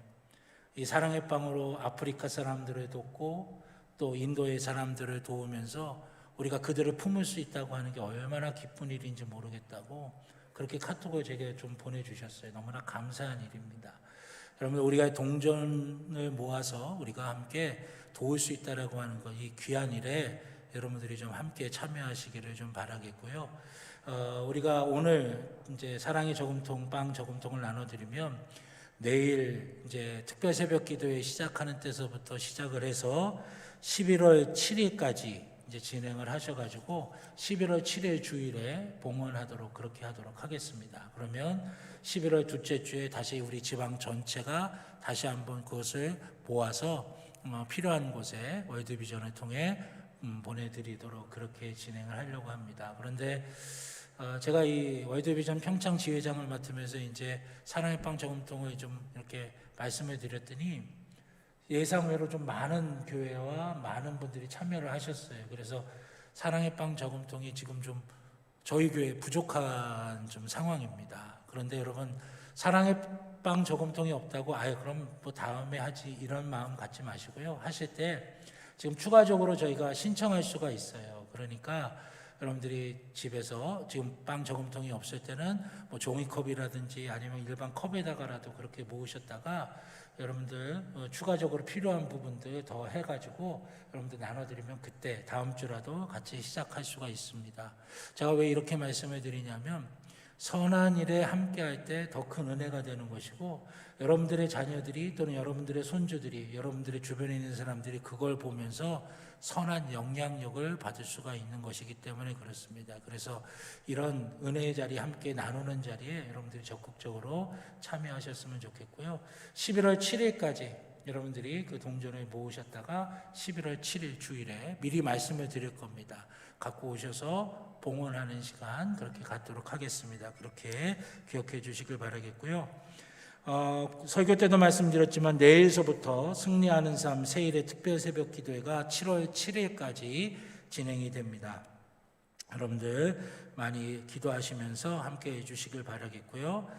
이 사랑의 빵으로 아프리카 사람들을 돕고 또 인도의 사람들을 도우면서 우리가 그들을 품을 수 있다고 하는 게 얼마나 기쁜 일인지 모르겠다고 그렇게 카톡을 제게 좀 보내주셨어요. 너무나 감사한 일입니다. 여러분, 우리가 동전을 모아서 우리가 함께 도울 수 있다라고 하는 것, 이 귀한 일에 여러분들이 좀 함께 참여하시기를 좀 바라겠고요. 우리가 오늘 이제 사랑의 저금통, 빵 저금통을 나눠드리면 내일 이제 특별 새벽 기도회 시작하는 때서부터 시작을 해서 11월 7일까지 이제 진행을 하셔가지고 11월 7일 주일에 봉헌하도록 그렇게 하도록 하겠습니다. 그러면 11월 둘째 주에 다시 우리 지방 전체가 다시 한번 그것을 모아서 필요한 곳에 월드비전을 통해 보내드리도록 그렇게 진행을 하려고 합니다. 그런데 제가 이 월드비전 평창 지회장을 맡으면서 이제 사랑의 빵 저금통을 좀 이렇게 말씀을 드렸더니 예상외로 좀 많은 교회와 많은 분들이 참여를 하셨어요. 그래서 사랑의 빵 저금통이 지금 좀 저희 교회에 부족한 좀 상황입니다. 그런데 여러분, 사랑의 빵 저금통이 없다고 아예 그럼 뭐 다음에 하지 이런 마음 갖지 마시고요. 하실 때 지금 추가적으로 저희가 신청할 수가 있어요. 그러니까 여러분들이 집에서 지금 빵 저금통이 없을 때는 뭐 종이컵이라든지 아니면 일반 컵에다가라도 그렇게 모으셨다가 여러분들 추가적으로 필요한 부분들 더 해가지고 여러분들 나눠드리면 그때 다음 주라도 같이 시작할 수가 있습니다. 제가 왜 이렇게 말씀을 드리냐면 선한 일에 함께할 때 더 큰 은혜가 되는 것이고 여러분들의 자녀들이 또는 여러분들의 손주들이 여러분들의 주변에 있는 사람들이 그걸 보면서 선한 영향력을 받을 수가 있는 것이기 때문에 그렇습니다. 그래서 이런 은혜의 자리 함께 나누는 자리에 여러분들이 적극적으로 참여하셨으면 좋겠고요. 11월 7일까지 여러분들이 그 동전을 모으셨다가 11월 7일 주일에 미리 말씀을 드릴 겁니다. 갖고 오셔서 봉헌하는 시간 그렇게 갖도록 하겠습니다. 그렇게 기억해 주시길 바라겠고요. 설교 때도 말씀드렸지만 내일서부터 승리하는 삶 세일의 특별 새벽 기도회가 7월 7일까지 진행이 됩니다. 여러분들 많이 기도하시면서 함께 해주시길 바라겠고요.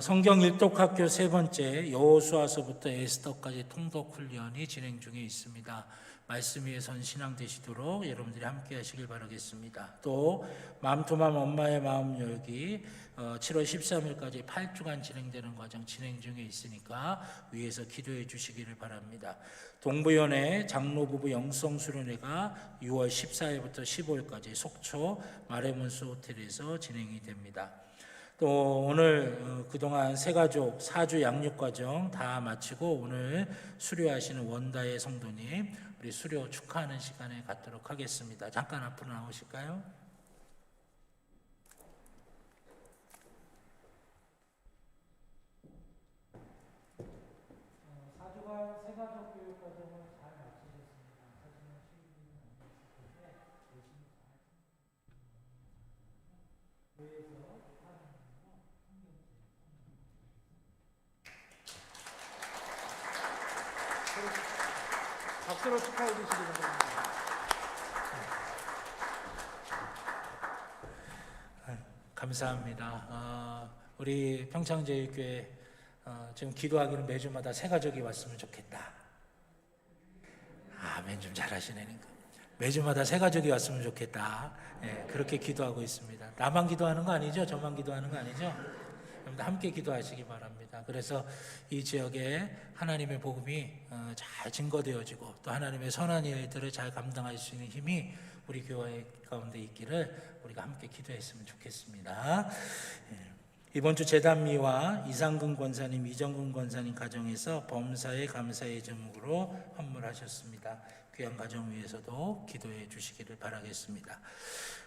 성경 일독학교 세 번째 여호수아서부터 에스더까지 통독 훈련이 진행 중에 있습니다. 말씀 위에 선 신앙 되시도록 여러분들이 함께 하시길 바라겠습니다. 또 맘투맘 엄마의 마음 열기 7월 13일까지 8주간 진행되는 과정 진행 중에 있으니까 위에서 기도해 주시기를 바랍니다. 동부연회 장로부부 영성수련회가 6월 14일부터 15일까지 속초 마레몬스 호텔에서 진행이 됩니다. 또 오늘 그동안 새가족 4주 양육과정 다 마치고 오늘 수료하시는 원다의 성도님 우리 수료 축하하는 시간에 갖도록 하겠습니다. 잠깐 앞으로 나오실까요? 새가족 교육 과정을 잘 마치셨습니다. 하지만 시간이 없을 텐데 열심히 교회에서 박수로 축하해 주시기 바랍니다. 감사합니다. 우리 평창제일교회 지금 기도하기는 매주마다 새가족이 왔으면 좋겠다. 아멘 좀 잘하시네. 매주마다 새가족이 왔으면 좋겠다. 그렇게 기도하고 있습니다. 나만 기도하는 거 아니죠? 저만 기도하는 거 아니죠? 여러분들 함께 기도하시기 바랍니다. 그래서 이 지역에 하나님의 복음이 잘 증거되어지고 또 하나님의 선한 일들을 잘 감당할 수 있는 힘이 우리 교회 가운데 있기를 우리가 함께 기도했으면 좋겠습니다. 이번 주 재단미와 이상근 권사님, 이정근 권사님 가정에서 범사에 감사의 제목으로 헌물하셨습니다. 귀한 가정 위해서도 기도해 주시기를 바라겠습니다.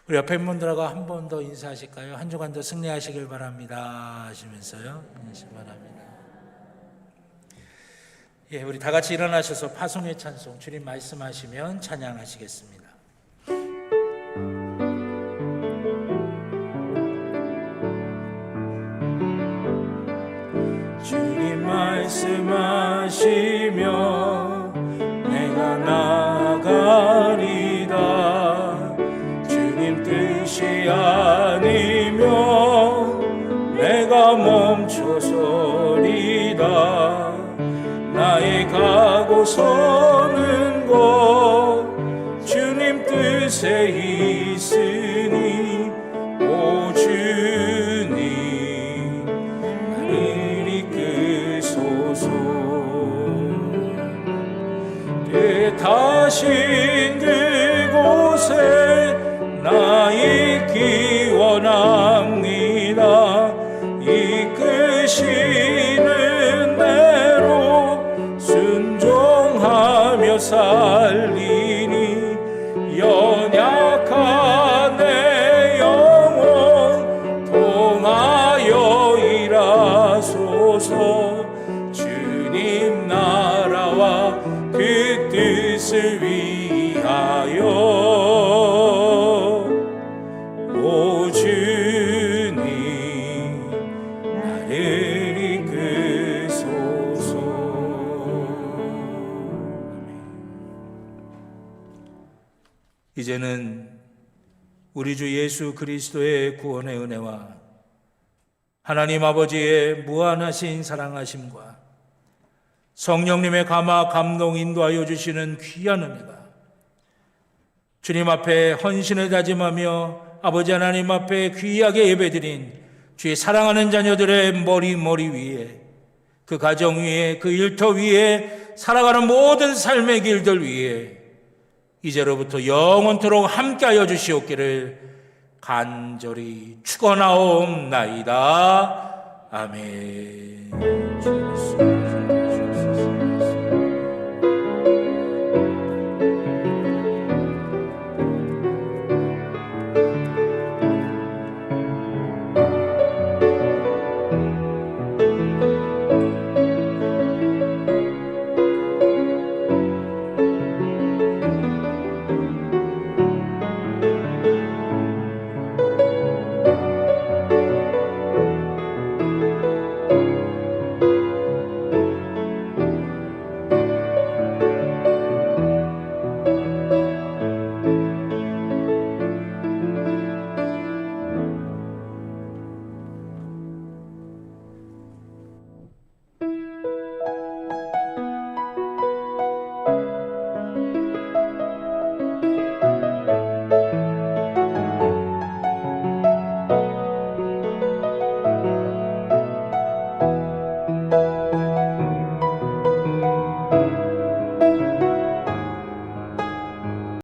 우리 옆에 분들하고 한 번 더 인사하실까요? 한 주간 더 승리하시길 바랍니다 하시면서요. 인사 바랍니다. 우리 다 같이 일어나셔서 파송의 찬송 주님 말씀하시면 찬양하시겠습니다. 주님 말씀하시며 내가 나아가리다. 주님 뜻이 아니면 내가 멈춰서리다. 나의 가고 서는 곳 주님 뜻에 있으니 오 주님 나를 이끄소서. 뜻하신 그곳에 나 있기 원합니다. 이끄시는 대로 순종하며 살리니 주옵소서. 주님 나라와 그 뜻을 위하여 오 주님 나를 이끄소서. 이제는 우리 주 예수 그리스도의 구원의 은혜와 하나님 아버지의 무한하신 사랑하심과 성령님의 감화 감동 인도하여 주시는 귀한 은혜가 주님 앞에 헌신을 다짐하며 아버지 하나님 앞에 귀하게 예배드린 주의 사랑하는 자녀들의 머리 위에, 그 가정 위에, 그 일터 위에, 살아가는 모든 삶의 길들 위에 이제로부터 영원토록 함께하여 주시옵기를 간절히 축원하옵나이다. 아멘.